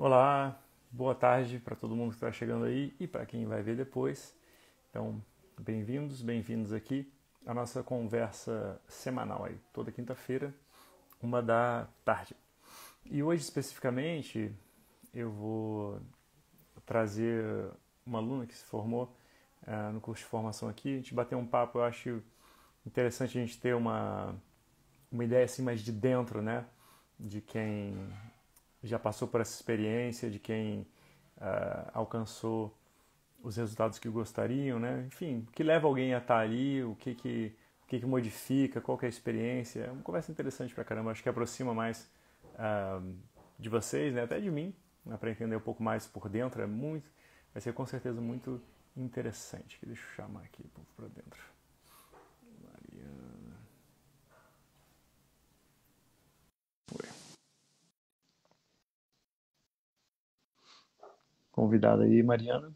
Olá, boa tarde para todo mundo que está chegando aí e para quem vai ver depois. Então, bem-vindos aqui à nossa conversa semanal aí, toda quinta-feira, 1 da tarde. E hoje especificamente eu vou trazer uma aluna que se formou no curso de formação aqui, a gente bater um papo. Eu acho interessante a gente ter uma ideia assim mais de dentro, né? De quem já passou por essa experiência, de quem alcançou os resultados que gostariam, né? Enfim, o que leva alguém a estar ali, o que modifica, qual que é a experiência. É uma conversa interessante pra caramba, acho que aproxima mais ah, de vocês, né? Até de mim, né? Para entender um pouco mais por dentro. Vai ser com certeza muito interessante. Deixa eu chamar aqui o povo pra dentro. Mariana. Oi. Convidada aí, Mariana.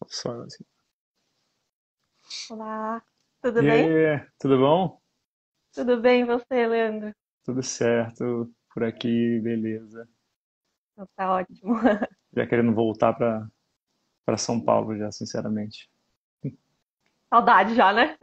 Só assim. Olá, tudo E bem? aí, tudo bom? Tudo bem, e você, Leandro? Tudo certo por aqui, beleza. Então, tá ótimo. Já querendo voltar para São Paulo já, sinceramente. Saudade já, né?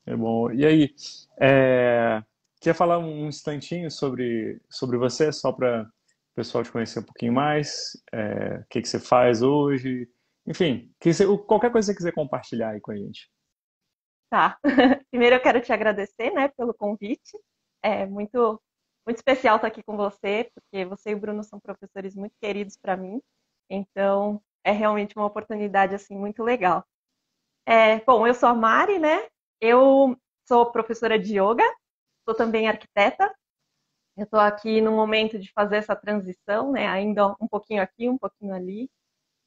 É bom. E aí, é, quer falar um instantinho sobre você, só para o pessoal te conhecer um pouquinho mais? O que que você faz hoje? Enfim, qualquer coisa que você quiser compartilhar aí com a gente. Tá. Primeiro eu quero te agradecer, né, pelo convite. É muito especial estar aqui com você, porque você e o Bruno são professores muito queridos para mim. Então, é realmente uma oportunidade assim muito legal. Bom, eu sou a Mari, né? Eu sou professora de yoga, sou também arquiteta. Eu estou aqui no momento de fazer essa transição, né? Ainda um pouquinho aqui, um pouquinho ali.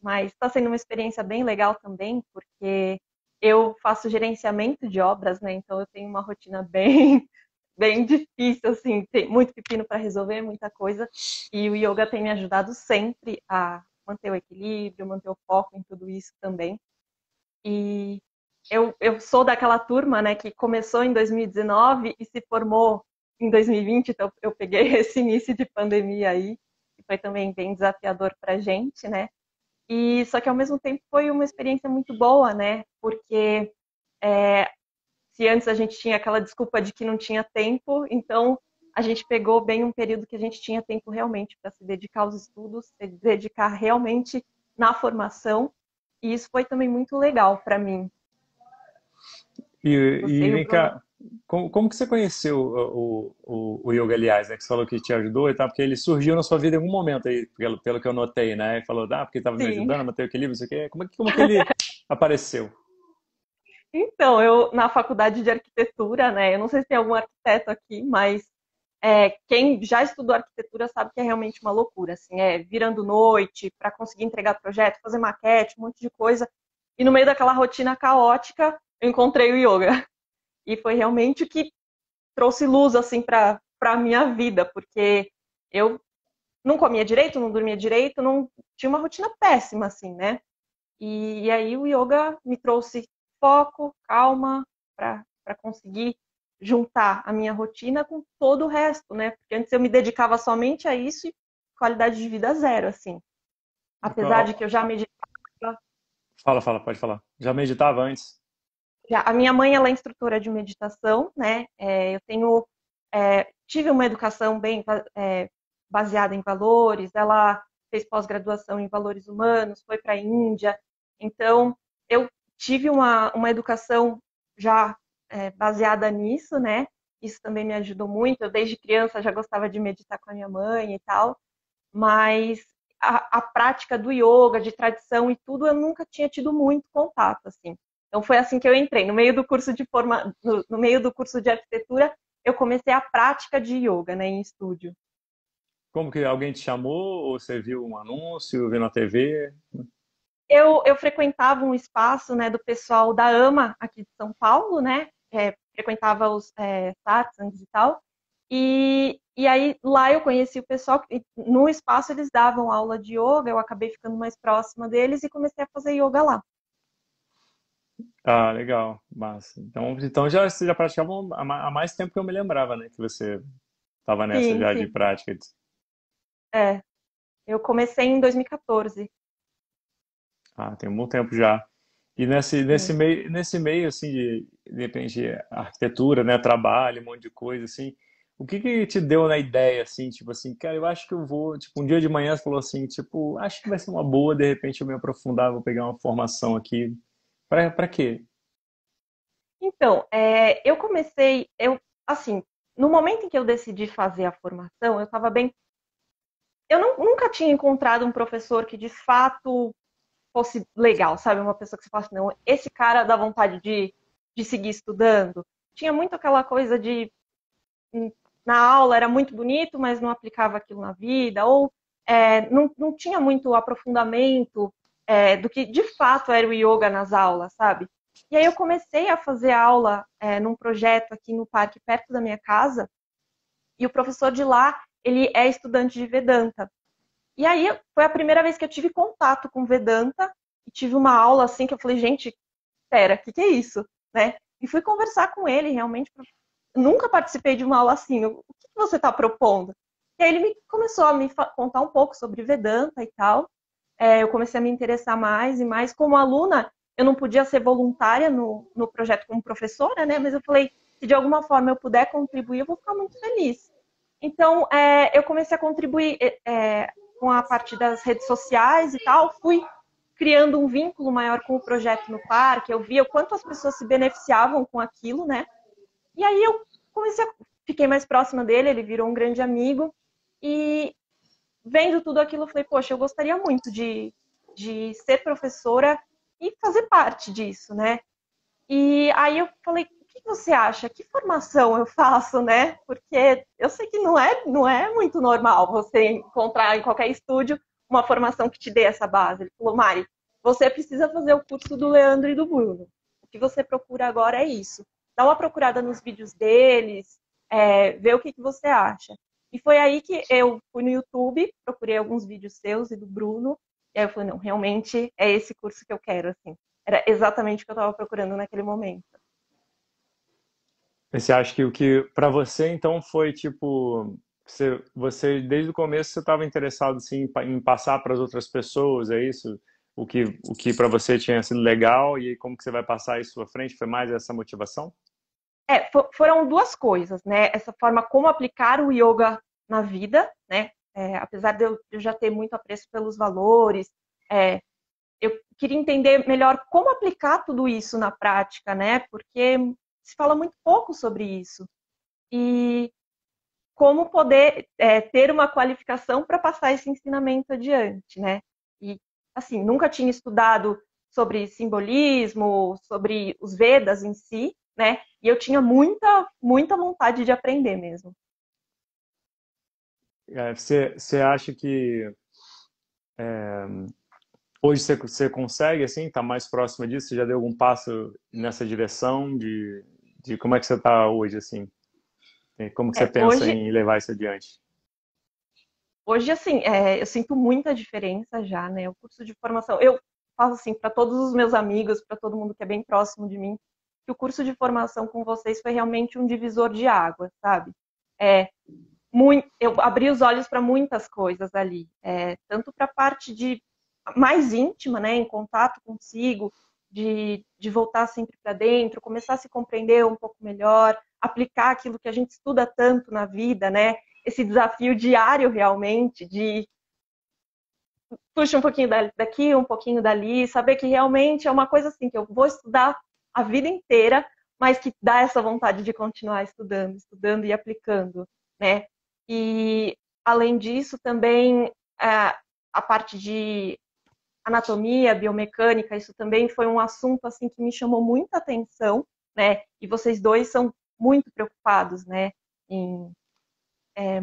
Mas está sendo uma experiência bem legal também, porque eu faço gerenciamento de obras, né? Então eu tenho uma rotina bem, bem difícil, assim, tem muito pepino para resolver, muita coisa. E o yoga tem me ajudado sempre a manter o equilíbrio, manter o foco em tudo isso também. E eu sou daquela turma, né, que começou em 2019 e se formou em 2020, então eu peguei esse início de pandemia aí, que foi também bem desafiador para a gente, né? E só que ao mesmo tempo foi uma experiência muito boa, né? Porque é, se antes a gente tinha aquela desculpa de que não tinha tempo, então a gente pegou bem um período que a gente tinha tempo realmente para se dedicar aos estudos, se dedicar realmente na formação. E isso foi também muito legal para mim. E, Você e e o vem Bruno. cá, como que você conheceu o yoga, aliás, né? Que você falou que te ajudou e tal, porque ele surgiu na sua vida em algum momento aí, pelo que eu notei, né? E falou, porque estava me Sim. ajudando a manter o equilíbrio, não sei o quê. Como que ele apareceu? Então, eu na faculdade de arquitetura, né? Eu não sei se tem algum arquiteto aqui, mas quem já estudou arquitetura sabe que é realmente uma loucura, assim, virando noite para conseguir entregar projeto, fazer maquete, um monte de coisa. E no meio daquela rotina caótica, eu encontrei o yoga. E foi realmente o que trouxe luz assim para minha vida, porque eu não comia direito, não dormia direito, não tinha uma rotina péssima assim, né? E aí o yoga me trouxe foco, calma, para conseguir juntar a minha rotina com todo o resto, né? Porque antes eu me dedicava somente a isso e qualidade de vida zero, assim. Apesar de que eu já meditava, Pode falar. Já meditava antes? a minha mãe ela é instrutora de meditação, né? Eu tive uma educação bem baseada em valores. Ela fez pós-graduação em valores humanos, foi para a Índia. Então, eu tive uma educação já baseada nisso, né? Isso também me ajudou muito. Eu, desde criança, já gostava de meditar com a minha mãe e tal, mas a prática do yoga, de tradição e tudo, eu nunca tinha tido muito contato, assim. Então foi assim que eu entrei. No meio do curso no meio do curso de arquitetura, eu comecei a prática de yoga, né, em estúdio. Como que alguém te chamou ou você viu um anúncio, viu na TV? Eu frequentava um espaço, né, do pessoal da AMA aqui de São Paulo, né? Frequentava os satsangs e tal. E aí lá eu conheci o pessoal, e no espaço eles davam aula de yoga, eu acabei ficando mais próxima deles e comecei a fazer yoga lá. Ah, legal, massa. Então você já praticava há mais tempo que eu me lembrava, né? Que você estava nessa Sim, já de sim. prática. É, eu comecei em 2014. Ah, tem um bom tempo já. E Sim. nesse meio, assim, de repente, arquitetura, né, trabalho, um monte de coisa, assim, o que que te deu na ideia, assim, tipo assim, cara, eu acho que eu vou, tipo, um dia de manhã você falou assim, tipo, acho que vai ser uma boa, de repente eu me aprofundar, vou pegar uma formação aqui. Pra quê? Então, eu comecei, assim, no momento em que eu decidi fazer a formação, eu estava bem. Nunca tinha encontrado um professor que de fato fosse legal, sabe? Uma pessoa que você fala assim, não, esse cara dá vontade de seguir estudando. Tinha muito aquela coisa de na aula era muito bonito, mas não aplicava aquilo na vida, ou não tinha muito aprofundamento do que de fato era o yoga nas aulas, sabe? E aí eu comecei a fazer aula num projeto aqui no parque perto da minha casa, e o professor de lá, ele é estudante de Vedanta. E aí foi a primeira vez que eu tive contato com Vedanta, e tive uma aula assim que eu falei, gente, pera, o que é isso? Né? E fui conversar com ele realmente. Nunca participei de uma aula assim. O que você está propondo? E aí ele começou a me contar um pouco sobre Vedanta e tal. Eu comecei a me interessar mais e mais. Como aluna, eu não podia ser voluntária no projeto como professora, né? Mas eu falei, se de alguma forma eu puder contribuir, eu vou ficar muito feliz. Então, eu comecei a contribuir com a parte das redes sociais e tal. Fui criando um vínculo maior com o projeto no parque. Eu via o quanto as pessoas se beneficiavam com aquilo, né? E aí eu fiquei mais próxima dele, ele virou um grande amigo. E vendo tudo aquilo, eu falei, poxa, eu gostaria muito de ser professora e fazer parte disso, né? E aí eu falei, o que você acha? Que formação eu faço, né? Porque eu sei que não é muito normal você encontrar em qualquer estúdio uma formação que te dê essa base. Ele falou, Mari, você precisa fazer o curso do Leandro e do Bruno. O que você procura agora é isso. Dá uma procurada nos vídeos deles, vê o que você acha. E foi aí que eu fui no YouTube, procurei alguns vídeos seus e do Bruno, e aí eu falei, não, realmente é esse curso que eu quero, assim. Era exatamente o que eu estava procurando naquele momento. Você acha que o que para você então foi tipo você desde o começo você estava interessado assim, em passar para as outras pessoas, é isso? O que para você tinha sido legal e como que você vai passar isso à frente? Foi mais essa motivação? Foram duas coisas, né? Essa forma como aplicar o yoga na vida, né? Apesar de eu já ter muito apreço pelos valores, eu queria entender melhor como aplicar tudo isso na prática, né? Porque se fala muito pouco sobre isso. E como poder ter uma qualificação para passar esse ensinamento adiante, né? E, assim, nunca tinha estudado sobre simbolismo, sobre os Vedas em si, né? E eu tinha muita, muita vontade de aprender mesmo. Você acha que hoje você consegue assim, estar mais próxima disso? Você já deu algum passo nessa direção de como é que você está hoje assim? E como que você pensa Hoje, em levar isso adiante? hoje, assim, eu sinto muita diferença já, né? O curso de formação, eu faço assim para todos os meus amigos, para todo mundo que é bem próximo de mim, que o curso de formação com vocês foi realmente um divisor de água, sabe? É, eu abri os olhos para muitas coisas ali, tanto para a parte de mais íntima, né, em contato consigo, de voltar sempre para dentro, começar a se compreender um pouco melhor, aplicar aquilo que a gente estuda tanto na vida, né? Esse desafio diário realmente de puxa um pouquinho daqui, um pouquinho dali, saber que realmente é uma coisa assim que eu vou estudar a vida inteira, mas que dá essa vontade de continuar estudando, estudando e aplicando, né? E além disso também a parte de anatomia, biomecânica, isso também foi um assunto assim que me chamou muita atenção, né? E vocês dois são muito preocupados, né? Em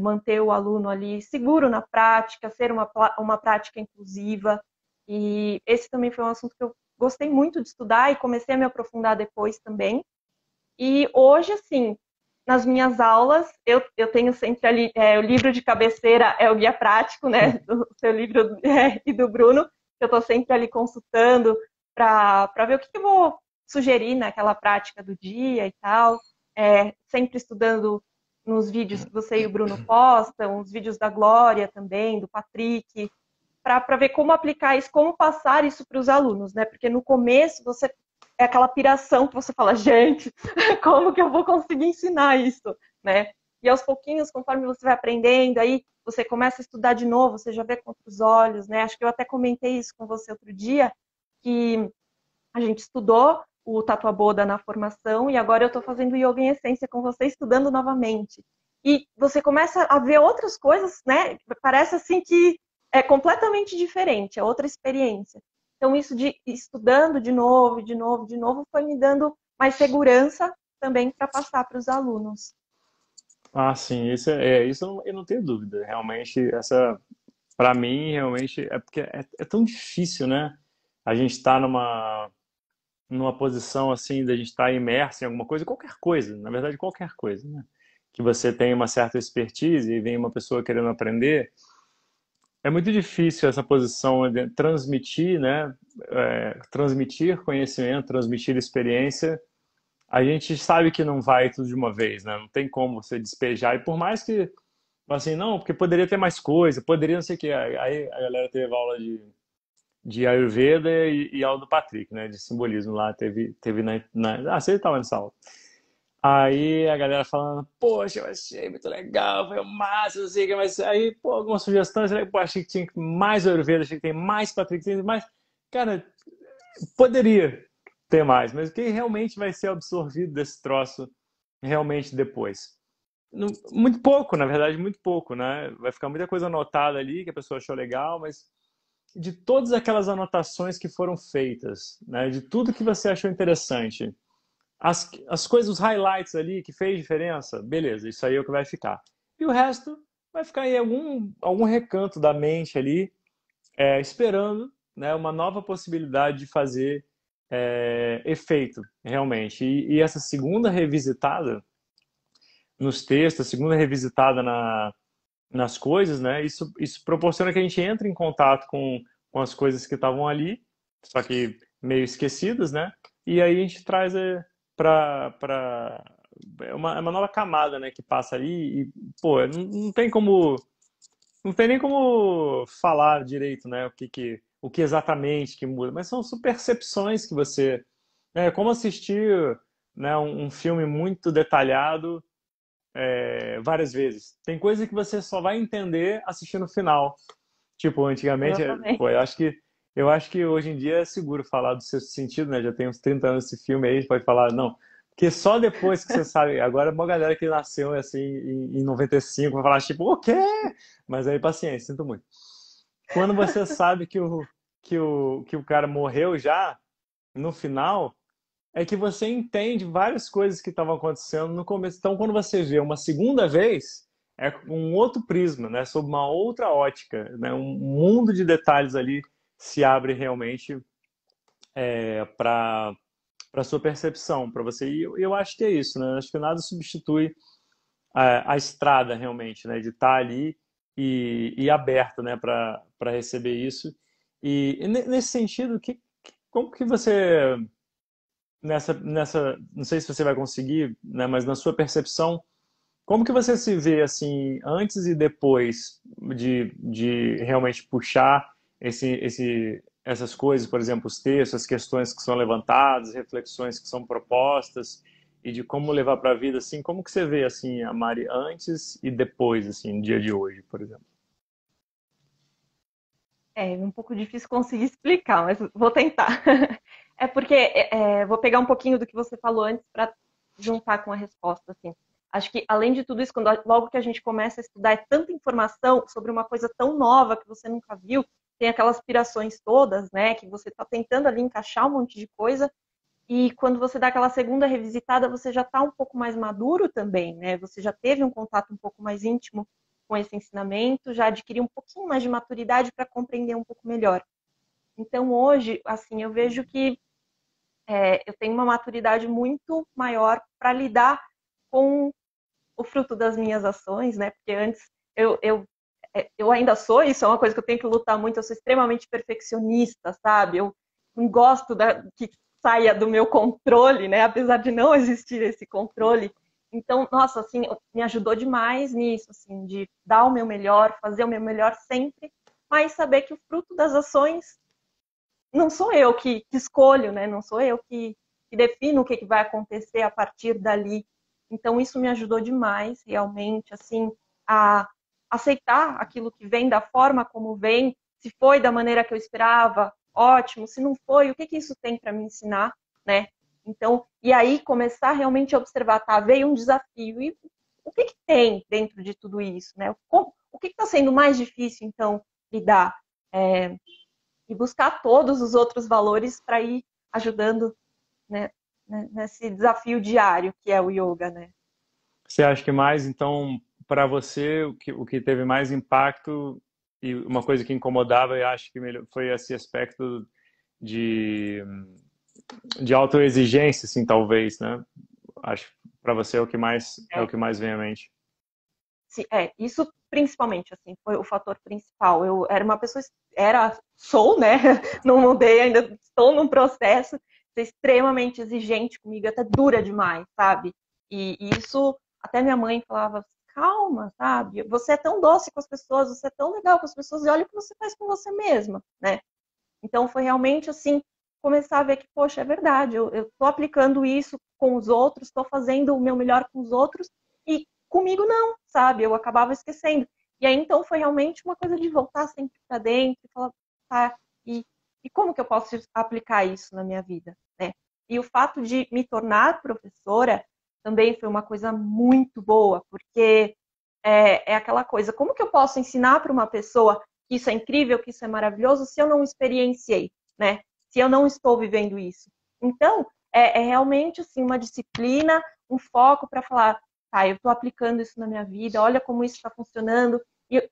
manter o aluno ali seguro na prática, ser uma prática inclusiva. E esse também foi um assunto que eu gostei muito de estudar e comecei a me aprofundar depois também. E hoje, assim, nas minhas aulas, eu tenho sempre ali, o livro de cabeceira é o guia prático, né, do seu livro e do Bruno, que eu estou sempre ali consultando para ver o que eu vou sugerir naquela prática do dia e tal, sempre estudando nos vídeos que você e o Bruno postam, os vídeos da Glória também, do Patrick, para ver como aplicar isso, como passar isso para os alunos, né? Porque no começo você é aquela piração que você fala, gente, como que eu vou conseguir ensinar isso, né? E aos pouquinhos, conforme você vai aprendendo, aí você começa a estudar de novo, você já vê com outros olhos, né? Acho que eu até comentei isso com você outro dia, que a gente estudou o Tatuá Boda na formação e agora eu estou fazendo Yoga em Essência com você, estudando novamente. E você começa a ver outras coisas, né? Parece assim que é completamente diferente, é outra experiência. Então, isso de estudando de novo, de novo, de novo, foi me dando mais segurança também para passar para os alunos. Ah, sim, isso eu não tenho dúvida. Realmente, para mim, realmente, é porque é tão difícil, né? A gente está numa posição assim, da gente estar imerso em alguma coisa, qualquer coisa, na verdade, qualquer coisa, né? Que você tem uma certa expertise e vem uma pessoa querendo aprender. É muito difícil essa posição de transmitir, né? Transmitir conhecimento, transmitir experiência. A gente sabe que não vai tudo de uma vez, né? Não tem como você despejar. E por mais que, assim, não, porque poderia ter mais coisa, poderia não sei o quê. Aí a galera teve aula de Ayurveda e aula do Patrick, né? De simbolismo lá, teve você estava nessa aula. Aí a galera falando, poxa, eu achei muito legal, foi o máximo, não sei o que, mas aí, pô, algumas sugestões, pô, achei que tinha mais Ayurveda, achei que tem mais Patrick, tem mais. Cara, poderia ter mais, mas quem realmente vai ser absorvido desse troço realmente depois? Muito pouco, na verdade, muito pouco, né? Vai ficar muita coisa anotada ali que a pessoa achou legal, mas de todas aquelas anotações que foram feitas, né? De tudo que você achou interessante, as coisas, os highlights ali que fez diferença, beleza, isso aí é o que vai ficar. E o resto vai ficar em algum recanto da mente ali, esperando, né, uma nova possibilidade de fazer efeito, realmente. E essa segunda revisitada nos textos, a segunda revisitada nas coisas, né, isso proporciona que a gente entre em contato com as coisas que estavam ali, só que meio esquecidas, né, e aí a gente traz para é uma nova camada, né, que passa ali e, pô, não tem como não tem nem como falar direito, né, o que exatamente que muda, mas são percepções que você, né, como assistir, né, um filme muito detalhado várias vezes. Tem coisa que você só vai entender assistindo o final. Tipo, antigamente, Exatamente. pô, eu acho que hoje em dia é seguro falar do Sexto Sentido, né? Já tem uns 30 anos esse filme aí, a gente pode falar, não. Porque só depois que você sabe, agora uma galera que nasceu assim em 95 vai falar tipo, o quê? Mas aí paciência, sinto muito. Quando você sabe que o cara morreu já, no final, é que você entende várias coisas que estavam acontecendo no começo. Então, quando você vê uma segunda vez, é com um outro prisma, né? Sob uma outra ótica, né? Um mundo de detalhes ali se abre realmente para sua percepção, para você. E eu acho que é isso, né? Acho que nada substitui a estrada realmente, né? De estar ali e aberto, né? Para receber isso. E nesse sentido, como que você não sei se você vai conseguir, né, mas na sua percepção, como que você se vê assim antes e depois de realmente puxar essas coisas, por exemplo, os textos, as questões que são levantadas, reflexões que são propostas e de como levar para a vida assim, como que você vê assim a Mari antes e depois assim, no dia de hoje, por exemplo? É um pouco difícil conseguir explicar, mas vou tentar. É porque vou pegar um pouquinho do que você falou antes para juntar com a resposta, assim. Acho que, além de tudo isso, logo que a gente começa a estudar, é tanta informação sobre uma coisa tão nova que você nunca viu, tem aquelas aspirações todas, né, que você está tentando ali encaixar um monte de coisa, e quando você dá aquela segunda revisitada, você já está um pouco mais maduro também, né? Você já teve um contato um pouco mais íntimo com esse ensinamento, já adquiriu um pouquinho mais de maturidade para compreender um pouco melhor. Então, hoje, assim, eu vejo que eu tenho uma maturidade muito maior para lidar com o fruto das minhas ações, né? Porque antes eu ainda sou, isso é uma coisa que eu tenho que lutar muito, eu sou extremamente perfeccionista, sabe? Eu não gosto que saia do meu controle, né? Apesar de não existir esse controle. Então, nossa, assim, me ajudou demais nisso, assim, de dar o meu melhor, fazer o meu melhor sempre, mas saber que o fruto das ações não sou eu que escolho, né? Não sou eu que defino o que vai acontecer a partir dali. Então, isso me ajudou demais, realmente, assim, a aceitar aquilo que vem da forma como vem. Se foi da maneira que eu esperava, ótimo. Se não foi, o que isso tem para me ensinar, né? Então, e aí começar realmente a observar, tá? Veio um desafio e o que tem dentro de tudo isso, né? O que está sendo mais difícil, então, lidar? E buscar todos os outros valores para ir ajudando, né, nesse desafio diário que é o yoga, né? Você acha que mais, então, para você, o que teve mais impacto e uma coisa que incomodava, eu acho que foi esse aspecto de, de autoexigência, assim, talvez, né? Acho que para você é o É, que mais vem à mente. isso principalmente, assim, foi o fator principal. Eu era uma pessoa, sou, né? Não mudei, ainda estou num processo de ser extremamente exigente comigo, até dura demais, sabe? E isso, até minha mãe falava, calma, sabe? Você é tão doce com as pessoas, você é tão legal com as pessoas, e olha o que você faz com você mesma, né? Então foi realmente assim, começar a ver que, poxa, é verdade, eu estou aplicando isso com os outros, estou fazendo o meu melhor com os outros, e comigo não, sabe? Eu acabava esquecendo. E aí então foi realmente uma coisa de voltar sempre para dentro e falar, tá, e, e como que eu posso aplicar isso na minha vida, né? E o fato de me tornar professora também foi uma coisa muito boa, porque é aquela coisa, como que eu posso ensinar para uma pessoa que isso é incrível, que isso é maravilhoso, se eu não experienciei, né? Se eu não estou vivendo isso. Então, é realmente assim, uma disciplina, um foco para falar, tá, eu estou aplicando isso na minha vida, olha como isso está funcionando,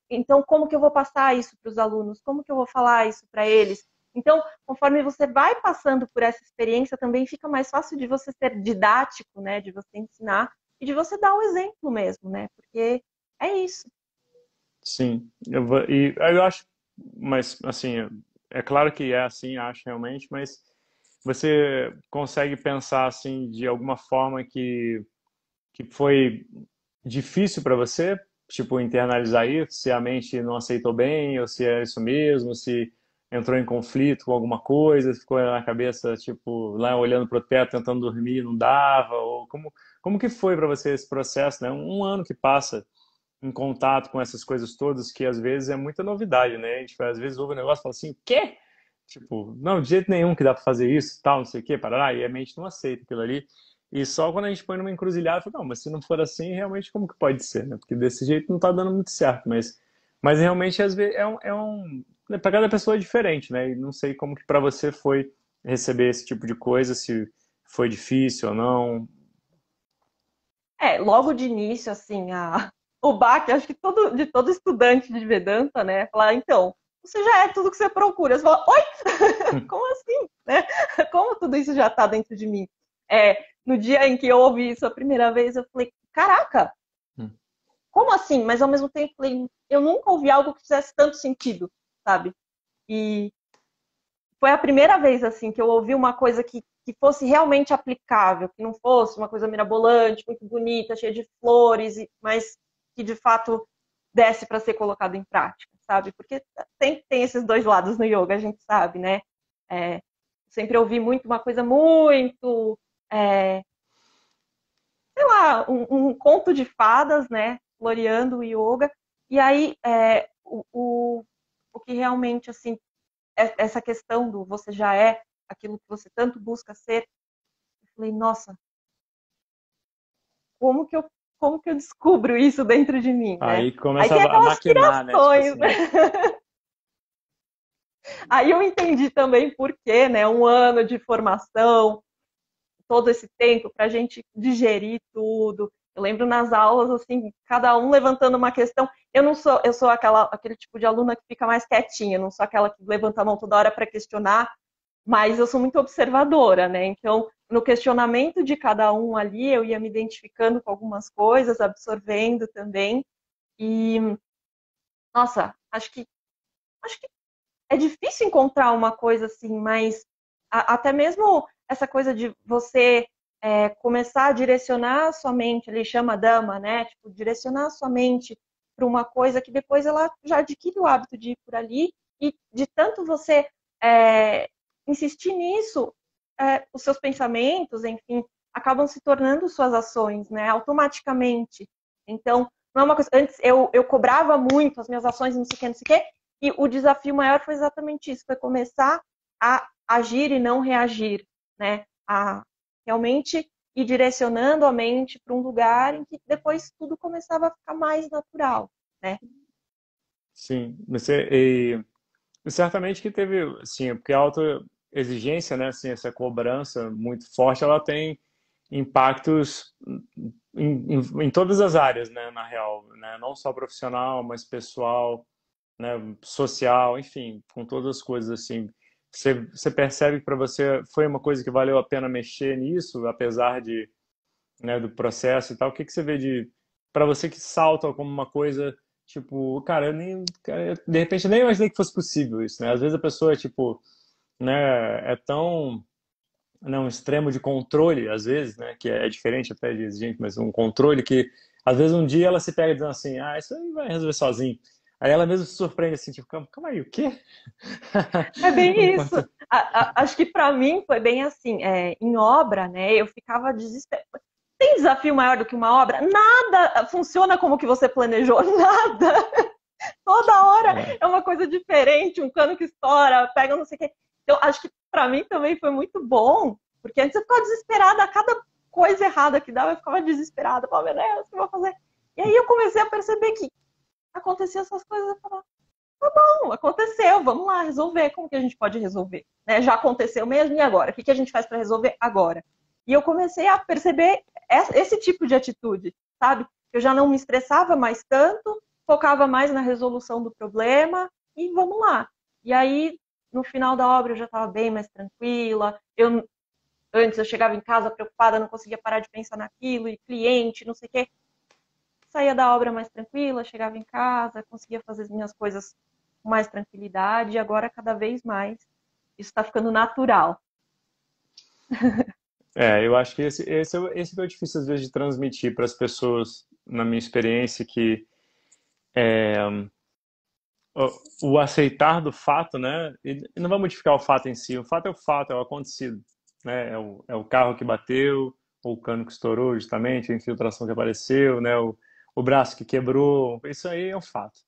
então como que eu vou passar isso para os alunos? Como que eu vou falar isso para eles? Então, conforme você vai passando por essa experiência, também fica mais fácil de você ser didático, né? De você ensinar e de você dar o exemplo mesmo, né? Porque é isso. Sim, e eu acho, mas assim, é claro que é assim, acho realmente, mas você consegue pensar assim de alguma forma que foi difícil para você, tipo, internalizar isso, se a mente não aceitou bem, ou se é isso mesmo, se entrou em conflito com alguma coisa, ficou na cabeça, tipo, lá olhando pro teto, tentando dormir, não dava, ou como que foi para você esse processo, né? Um ano que passa em contato com essas coisas todas, que às vezes é muita novidade, né? A gente às vezes ouve um negócio e fala assim, o quê? Tipo, não, de jeito nenhum que dá para fazer isso, tal, não sei o quê, parará, e a mente não aceita aquilo ali. E só quando a gente põe numa encruzilhada, fala, não, mas se não for assim, realmente como que pode ser, né? Porque desse jeito não tá dando muito certo, mas realmente às vezes né, para cada pessoa é diferente, né? E não sei como que para você foi receber esse tipo de coisa, se foi difícil ou não. Logo de início, assim, o baque, acho que de todo estudante de Vedanta, né? Falar, então, você já é tudo que você procura. Você fala, oi? Como assim? Né? Como tudo isso já está dentro de mim? No dia em que eu ouvi isso a primeira vez, eu falei, caraca, como assim? Mas ao mesmo tempo, eu nunca ouvi algo que fizesse tanto sentido, sabe? E foi a primeira vez, assim, que eu ouvi uma coisa que fosse realmente aplicável, que não fosse uma coisa mirabolante, muito bonita, cheia de flores, mas que de fato desse para ser colocado em prática, sabe? Porque tem esses dois lados no yoga, a gente sabe, né? Sempre ouvi muito uma coisa muito, é, sei lá, um conto de fadas, né? Floreando o yoga. E aí, o que realmente, assim, essa questão do você já é aquilo que você tanto busca ser, eu falei, nossa, como que eu, como que eu descubro isso dentro de mim, né? Aí Aí começa tem a aquelas maquinar, né? Tipo pirações, né? assim, Aí eu entendi também por quê, né? Um ano de formação, todo esse tempo para a gente digerir tudo. Eu lembro nas aulas, assim, cada um levantando uma questão. Eu sou aquele tipo de aluna que fica mais quietinha, não sou aquela que levanta a mão toda hora para questionar, mas eu sou muito observadora, né? Então, no questionamento de cada um ali, eu ia me identificando com algumas coisas, absorvendo também. E, nossa, acho que é difícil encontrar uma coisa assim, mas até mesmo essa coisa de você começar a direcionar a sua mente, ele chama Dhamma, né? Tipo, direcionar a sua mente para uma coisa que depois ela já adquire o hábito de ir por ali, e de tanto você insistir nisso, os seus pensamentos, enfim, acabam se tornando suas ações, né? Automaticamente. Então, não é uma coisa. Antes eu cobrava muito as minhas ações, não sei o que, não sei o que, e o desafio maior foi exatamente isso, foi começar a agir e não reagir, né? A realmente ir direcionando a mente para um lugar em que depois tudo começava a ficar mais natural, né? Sim, e certamente que teve, assim, porque a autoexigência, né, assim, essa cobrança muito forte, ela tem impactos em todas as áreas, né, na real, né, não só profissional, mas pessoal, né, social, enfim, com todas as coisas assim. Você percebe que para você foi uma coisa que valeu a pena mexer nisso, apesar de, né, do processo e tal. O que que você vê de para você que salta como uma coisa tipo, cara, de repente eu nem imaginei que fosse possível isso, né? Às vezes a pessoa tipo, né, é tão um extremo de controle, às vezes, né, que é diferente até de exigente, mas um controle que, às vezes, um dia ela se pega dizendo assim, ah, isso aí vai resolver sozinho. Aí ela mesmo se surpreende assim, tipo, calma aí, o quê? É bem isso. Enquanto... Acho que para mim foi bem assim, em obra, né? Eu ficava desesperada. Tem desafio maior do que uma obra? Nada funciona como que você planejou, nada. Toda hora É, é uma coisa diferente, um cano que estoura, pega não sei o quê. Então, acho que para mim também foi muito bom, porque antes eu ficava desesperada, a cada coisa errada que dava, eu ficava desesperada, falava, meu Deus, o que eu vou fazer? E aí eu comecei a perceber que aconteciam essas coisas, eu falava, bom, aconteceu, vamos lá resolver, como que a gente pode resolver? Né? Já aconteceu mesmo, e agora? O que a gente faz para resolver agora? E eu comecei a perceber esse tipo de atitude, sabe? Eu já não me estressava mais tanto, focava mais na resolução do problema e vamos lá. E aí, no final da obra, eu já estava bem mais tranquila. Antes eu chegava em casa preocupada, não conseguia parar de pensar naquilo, e cliente, não sei o quê. Saía da obra mais tranquila, chegava em casa, conseguia fazer as minhas coisas com mais tranquilidade, e agora cada vez mais isso está ficando natural. eu acho que esse que é o difícil, às vezes, de transmitir para as pessoas, na minha experiência, que o aceitar do fato, né? E não vai modificar o fato em si. O fato, é o acontecido, né? É o carro que bateu, ou o cano que estourou, justamente, a infiltração que apareceu, né? O braço que quebrou. Isso aí é um fato.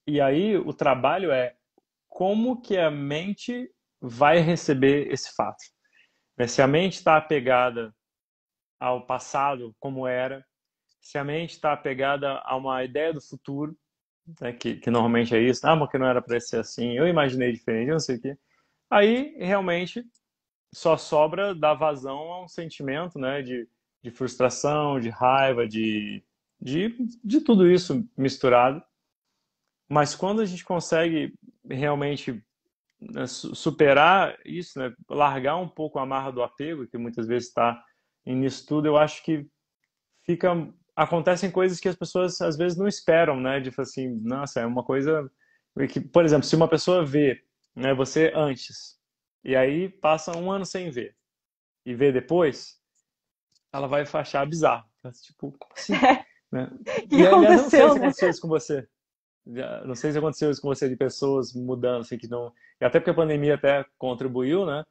E aí o trabalho é como que a mente vai receber esse fato. Né? Se a mente está apegada ao passado, como era, se a mente está apegada a uma ideia do futuro, né, que normalmente é isso, mas que não era para ser assim, eu imaginei diferente, eu não sei o quê. Aí, realmente, só sobra dar vazão a um sentimento, né, de frustração, de raiva, de, de tudo isso misturado. Mas quando a gente consegue realmente, né, superar isso, né, largar um pouco a amarra do apego, que muitas vezes está nisso tudo, eu acho que fica acontecem coisas que as pessoas às vezes não esperam, né? De assim, nossa, é uma coisa que, por exemplo, se uma pessoa vê, né, você antes e aí passa um ano sem ver e vê depois, ela vai achar bizarro, tipo, como assim, né? O que E aliás, eu não sei aconteceu, se né? aconteceu isso com você. Não sei se aconteceu isso com você de pessoas mudando, assim, que não. E até porque a pandemia até contribuiu, né?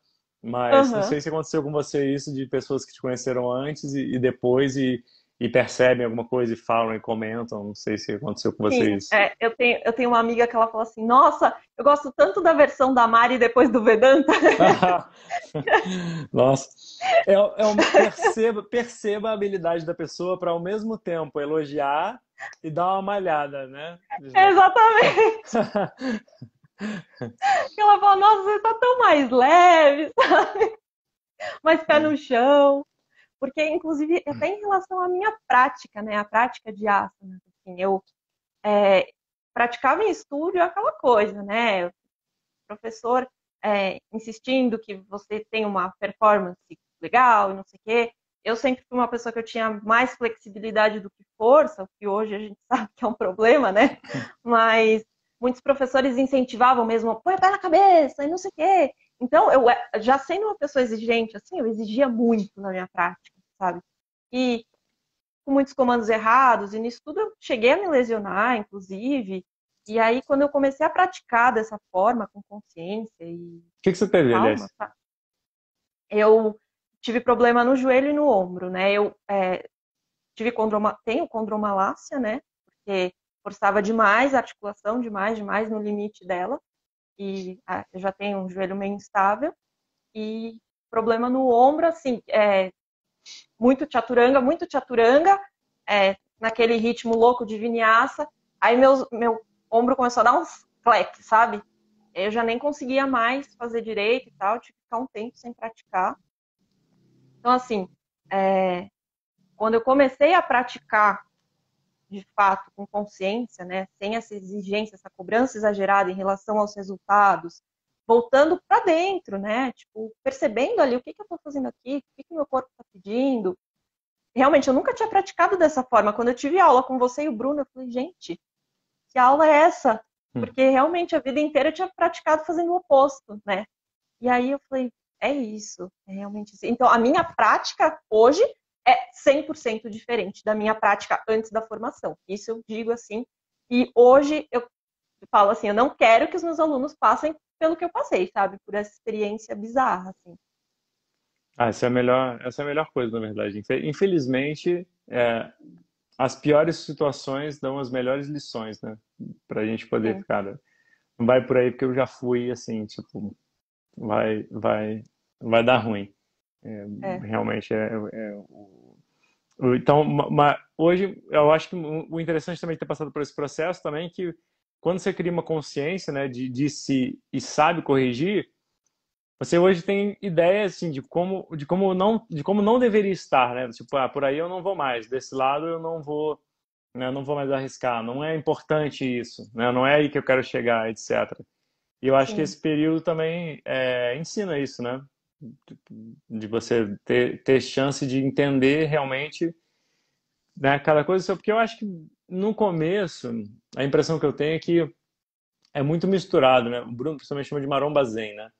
Mas não Uhum. sei se aconteceu com você isso de pessoas que te conheceram antes e depois e percebem alguma coisa e falam e comentam. Não sei se aconteceu com você Sim, isso. eu tenho uma amiga que ela fala assim, nossa, eu gosto tanto da versão da Mari depois do Vedanta. Nossa. Perceba a habilidade da pessoa para ao mesmo tempo elogiar e dar uma malhada, né? Exatamente. Ela fala, nossa, você tá tão mais leve, mais pé no chão. Porque, inclusive, até em relação à minha prática, né? A prática de asana. Assim, eu praticava em estúdio aquela coisa, né? O professor insistindo que você tem uma performance legal e não sei o quê. Eu sempre fui uma pessoa que eu tinha mais flexibilidade do que força, o que hoje a gente sabe que é um problema, né? Mas muitos professores incentivavam mesmo, põe o pé na cabeça e não sei o quê. Então, eu já sendo uma pessoa exigente, assim, eu exigia muito na minha prática, sabe? E com muitos comandos errados, e nisso tudo eu cheguei a me lesionar, inclusive. E aí, quando eu comecei a praticar dessa forma, com consciência e Que você teve, calma, aliás? tá? Eu tive problema no joelho e no ombro, né? Eu tenho condromalácia, né? Porque forçava demais a articulação, demais no limite dela. E eu já tenho um joelho meio instável. E problema no ombro, assim, muito chaturanga, naquele ritmo louco de vinyasa. Aí meu ombro começou a dar uns cleques, sabe? Eu já nem conseguia mais fazer direito e tal, tive que ficar um tempo sem praticar. Então, assim, quando eu comecei a praticar de fato, com consciência, né, sem essa exigência, essa cobrança exagerada em relação aos resultados, voltando para dentro, né, tipo, percebendo ali o que eu estou fazendo aqui, o que meu corpo está pedindo. Realmente, eu nunca tinha praticado dessa forma. Quando eu tive aula com você e o Bruno, eu falei, gente, que aula é essa? Hum. Porque realmente a vida inteira eu tinha praticado fazendo o oposto, né? E aí eu falei, é isso, é realmente isso. Então, a minha prática hoje é 100% diferente da minha prática antes da formação. Isso eu digo assim. E hoje eu falo assim, eu não quero que os meus alunos passem pelo que eu passei, sabe? Por essa experiência bizarra, assim. Ah, essa é a melhor coisa, na verdade. Infelizmente, as piores situações dão as melhores lições, né? Pra gente poder, Sim, cara, não vai por aí porque eu já fui assim, tipo, vai, vai, vai dar ruim. é. Realmente então, hoje eu acho que o interessante também de ter passado por esse processo também é que quando você cria uma consciência, né, de si e sabe corrigir, você hoje tem ideia assim de como não deveria estar, né? Tipo, por aí eu não vou mais, desse lado eu não vou, né, eu não vou mais arriscar, não é importante isso, né? Não é aí que eu quero chegar, etc. E eu acho que Sim, esse período também ensina isso, né? De você ter chance de entender realmente, né, cada coisa, porque eu acho que no começo a impressão que eu tenho é que é muito misturado, né? O Bruno principalmente chama de maromba zen, né?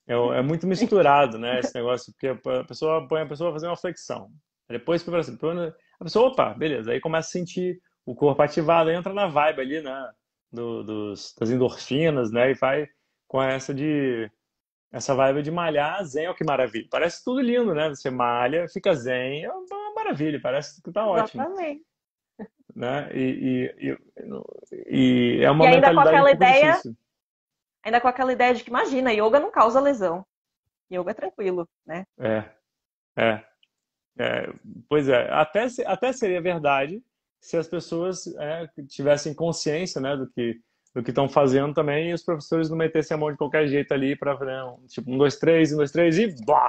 É muito sim. misturado, né? Esse negócio, porque a pessoa põe a pessoa a fazer uma flexão. Aí depois assim, a pessoa, opa, beleza. Aí começa a sentir o corpo ativado, aí entra na vibe ali, né? Das endorfinas, né? E vai com essa vibe de malhar zen, ó que maravilha. Parece tudo lindo, né? Você malha, fica zen, é uma maravilha, parece que tá ótimo, Exatamente. né? E é E uma mentalidade um pouco difícil. ainda com aquela ideia de que, imagina, yoga não causa lesão. Yoga é tranquilo, né? É, é. É, pois é, até seria verdade se as pessoas tivessem consciência, né, do que estão fazendo também e os professores não metessem a mão de qualquer jeito ali para tipo, um, dois, três e blá!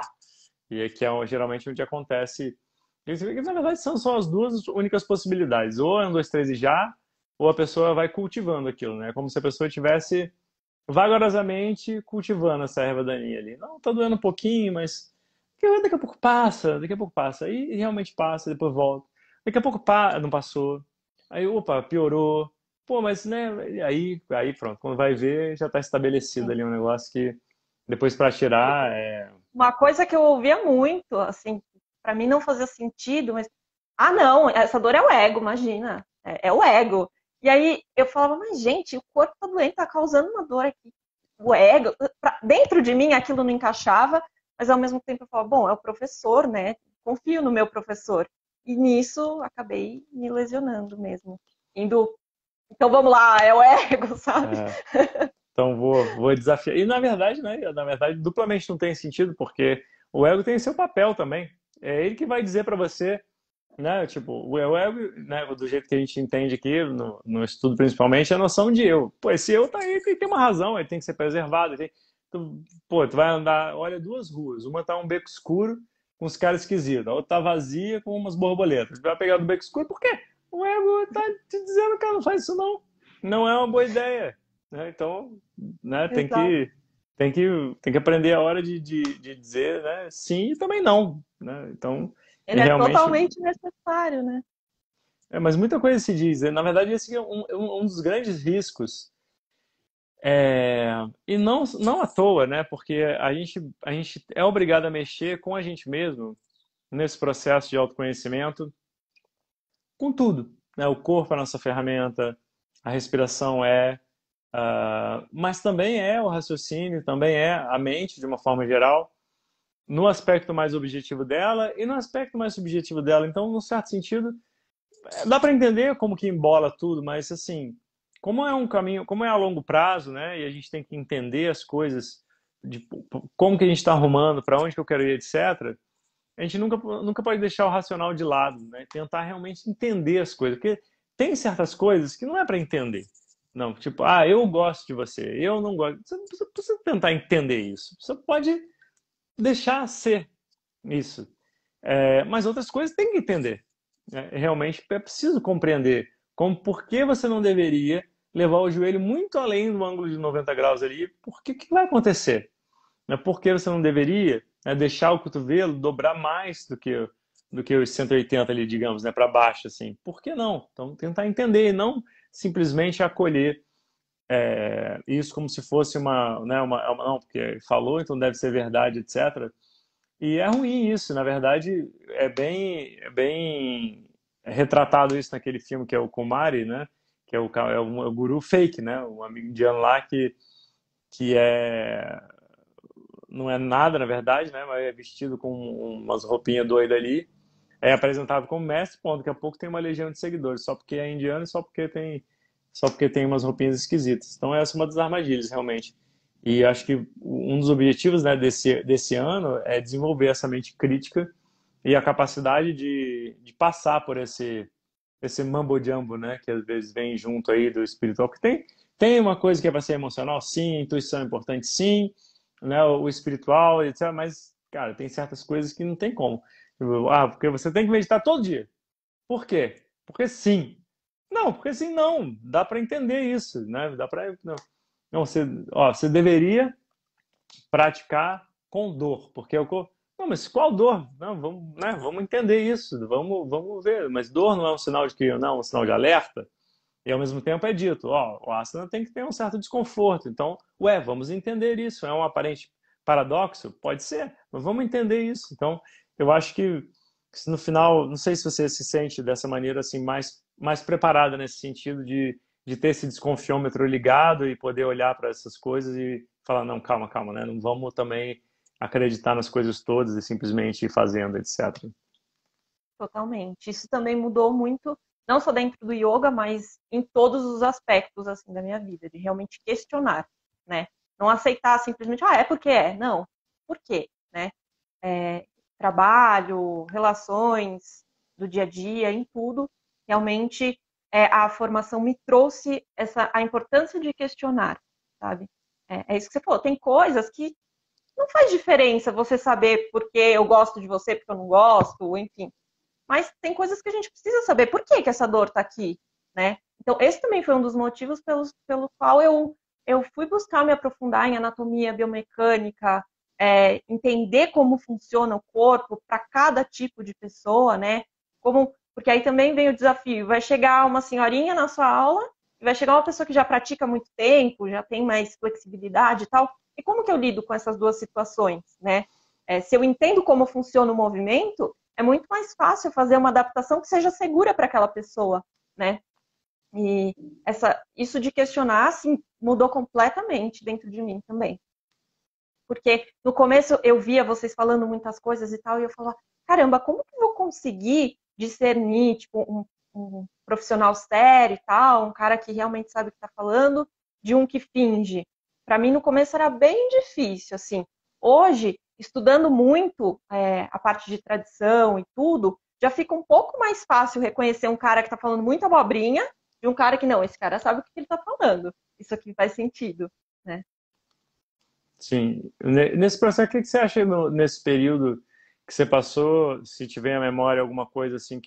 E é que geralmente onde acontece. Na verdade, são só as duas únicas possibilidades. Ou é um, dois, três e já, ou a pessoa vai cultivando aquilo, né? Como se a pessoa estivesse vagarosamente cultivando essa erva daninha ali. Não, tá doendo um pouquinho, mas daqui a pouco passa, daqui a pouco passa. Aí realmente passa, depois volta. Daqui a pouco não passou. Aí, opa, piorou. Pô, mas né, aí pronto, quando vai ver, já tá estabelecido ali um negócio que depois para tirar Uma coisa que eu ouvia muito, assim, para mim não fazia sentido, mas não, essa dor é o ego, imagina, é o ego. E aí eu falava, mas gente, o corpo tá doente, tá causando uma dor aqui. O ego, dentro de mim aquilo não encaixava, mas ao mesmo tempo eu falava, bom, é o professor, né? Confio no meu professor. E nisso acabei me lesionando mesmo. Indo, então vamos lá, é o ego, sabe? é, então vou desafiar. E na verdade, né? Na verdade, duplamente não tem sentido, porque o ego tem seu papel também. É ele que vai dizer para você, né? Tipo, o ego, né? Do jeito que a gente entende aqui no estudo, principalmente, é a noção de eu. Pô, esse eu tá aí, tem uma razão, ele tem que ser preservado. Pô, tu vai andar, olha duas ruas, uma tá um beco escuro com os caras esquisitos, a outra tá vazia com umas borboletas. Tu vai pegar do beco escuro, por quê? O ego tá te dizendo, cara, não faz isso não. Não é uma boa ideia, né? Então, né? Exato. Tem que aprender a hora de dizer, né? Sim e também não, né? Então, e Ele é realmente totalmente necessário, né? mas muita coisa se diz. Na verdade, esse é um dos grandes riscos E não à toa, né? Porque a gente é obrigado a mexer com a gente mesmo nesse processo de autoconhecimento, com tudo, né? O corpo é a nossa ferramenta, a respiração mas também é o raciocínio, também é a mente, de uma forma geral, no aspecto mais objetivo dela e no aspecto mais subjetivo dela. Então, num certo sentido, dá para entender como que embola tudo, mas assim, como é um caminho, como é a longo prazo, né? E a gente tem que entender as coisas de como que a gente está arrumando, para onde que eu quero ir, etc. A gente nunca pode deixar o racional de lado, né? Tentar realmente entender as coisas, porque tem certas coisas que não é para entender. Não, tipo, eu gosto de você, eu não gosto. Você não precisa tentar entender isso. Você pode deixar ser isso. Mas outras coisas tem que entender. Né? Realmente é preciso compreender como por que você não deveria levar o joelho muito além do ângulo de 90 graus ali. Por que vai acontecer? Né? Por que você não deveria, né, deixar o cotovelo dobrar mais do que os 180 ali, digamos, né, para baixo, assim? Por que não? Então, tentar entender e não simplesmente acolher isso como se fosse não, porque falou, então deve ser verdade, etc. E é ruim isso, na verdade, é bem retratado isso naquele filme que é o Kumari, né? Que é o guru fake, né? Um amigo indiano lá que não é nada, na verdade, né? Mas é vestido com umas roupinhas doidas ali. É apresentado como mestre, ponto. Daqui a pouco tem uma legião de seguidores, só porque é indiano e só porque tem umas roupinhas esquisitas. Então essa é uma das armadilhas, realmente. E acho que um dos objetivos, né, desse ano é desenvolver essa mente crítica e a capacidade de passar por esse mambo jumbo, né, que às vezes vem junto aí do espiritual, porque tem uma coisa que é para ser emocional, sim, intuição é importante, sim, né, o espiritual, etc, mas cara, tem certas coisas que não tem como. Porque você tem que meditar todo dia. Por quê? Porque sim. Não, porque sim não, dá para entender isso, né? Dá para não, você deveria praticar com dor, porque o corpo. Não, mas qual dor? Não, vamos, né, vamos entender isso, vamos ver. Mas dor não é um sinal de que não, é um sinal de alerta. E ao mesmo tempo é dito, o asana tem que ter um certo desconforto. Então, vamos entender isso. É um aparente paradoxo? Pode ser, mas vamos entender isso. Então, eu acho que no final, não sei se você se sente dessa maneira assim mais preparada nesse sentido de ter esse desconfiômetro ligado e poder olhar para essas coisas e falar, não, calma, calma, né? Não vamos também acreditar nas coisas todas e simplesmente ir fazendo, etc. Totalmente. Isso também mudou muito, não só dentro do yoga, mas em todos os aspectos assim da minha vida, de realmente questionar, né? Não aceitar simplesmente, é porque é. Não, por quê, né? É, trabalho, relações do dia a dia, em tudo, realmente a formação me trouxe a importância de questionar, sabe? É isso que você falou. Tem coisas que não faz diferença você saber porque eu gosto de você, porque eu não gosto, enfim. Mas tem coisas que a gente precisa saber por que essa dor está aqui, né? Então, esse também foi um dos motivos pelo qual eu fui buscar me aprofundar em anatomia, biomecânica, entender como funciona o corpo para cada tipo de pessoa, né? Porque aí também vem o desafio, vai chegar uma senhorinha na sua aula, e vai chegar uma pessoa que já pratica há muito tempo, já tem mais flexibilidade e tal, e como que eu lido com essas duas situações, né? Se eu entendo como funciona o movimento, é muito mais fácil fazer uma adaptação que seja segura para aquela pessoa, né? E isso de questionar, assim, mudou completamente dentro de mim também. Porque no começo eu via vocês falando muitas coisas e tal, e eu falava, caramba, como que eu vou conseguir discernir, tipo, um profissional sério e tal, um cara que realmente sabe o que está falando, de um que finge? Para mim, no começo era bem difícil, assim. Hoje, estudando muito a parte de tradição e tudo, já fica um pouco mais fácil reconhecer um cara que está falando muita abobrinha de um cara que, não, esse cara sabe o que ele está falando. Isso aqui faz sentido, né? Sim. Nesse processo, o que você acha nesse período que você passou, se tiver a memória alguma coisa assim,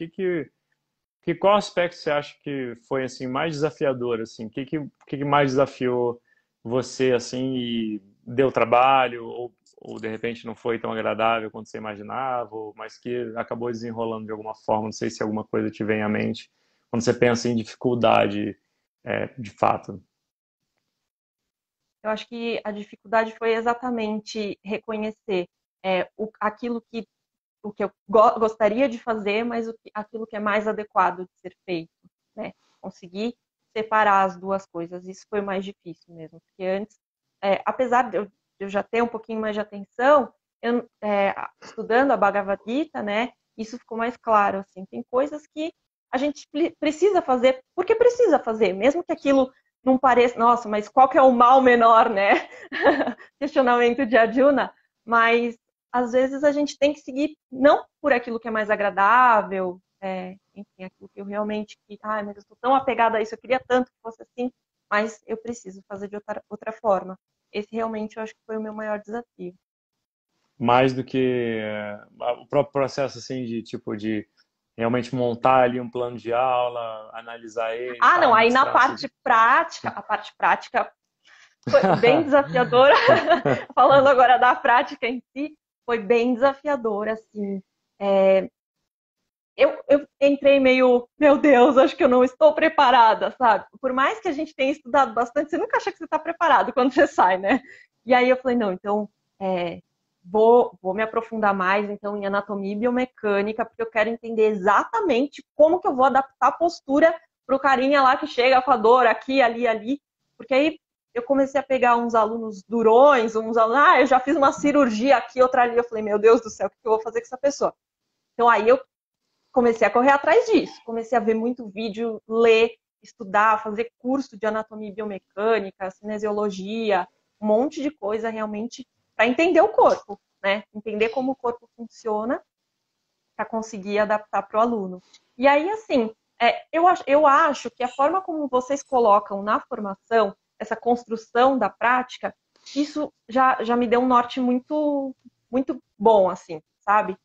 qual aspecto você acha que foi assim mais desafiador assim? Que mais desafiou você assim e deu trabalho ou de repente não foi tão agradável quanto você imaginava, mas que acabou desenrolando de alguma forma? Não sei se alguma coisa te vem à mente quando você pensa em dificuldade, de fato. eu acho que a dificuldade foi exatamente reconhecer aquilo que o que eu gostaria de fazer, mas aquilo que é mais adequado de ser feito, né? Conseguir separar as duas coisas, isso foi o mais difícil mesmo, porque antes, apesar de eu já ter um pouquinho mais de atenção, estudando a Bhagavad Gita, né? Isso ficou mais claro, assim, tem coisas que a gente precisa fazer porque precisa fazer, mesmo que aquilo não pareça, nossa, mas qual que é o mal menor, né? Questionamento de Arjuna, mas às vezes a gente tem que seguir não por aquilo que é mais agradável, enfim, aquilo que eu realmente, mas eu estou tão apegada a isso, eu queria tanto que fosse assim, mas eu preciso fazer de outra forma. Esse realmente eu acho que foi o meu maior desafio. Mais do que o próprio processo assim de tipo de realmente montar ali um plano de aula, analisar ele e Ah, não, tal, aí na mostrar assim. parte prática, a parte prática foi bem desafiadora. Falando agora da prática em si, foi bem desafiadora, assim. Eu entrei meio, meu Deus, acho que eu não estou preparada, sabe? Por mais que a gente tenha estudado bastante, você nunca acha que você está preparado quando você sai, né? E aí eu falei, não, então vou me aprofundar mais então em anatomia e biomecânica, porque eu quero entender exatamente como que eu vou adaptar a postura para o carinha lá que chega com a dor aqui, ali, ali. Porque aí eu comecei a pegar uns alunos durões, uns alunos, eu já fiz uma cirurgia aqui, outra ali. Eu falei, meu Deus do céu, o que eu vou fazer com essa pessoa? Então aí eu comecei a correr atrás disso. Comecei a ver muito vídeo, ler, estudar, fazer curso de anatomia e biomecânica, cinesiologia, um monte de coisa realmente para entender o corpo, né? Entender como o corpo funciona para conseguir adaptar para o aluno. E aí, assim, eu acho que a forma como vocês colocam na formação, essa construção da prática, isso já me deu um norte muito, muito bom, assim, sabe?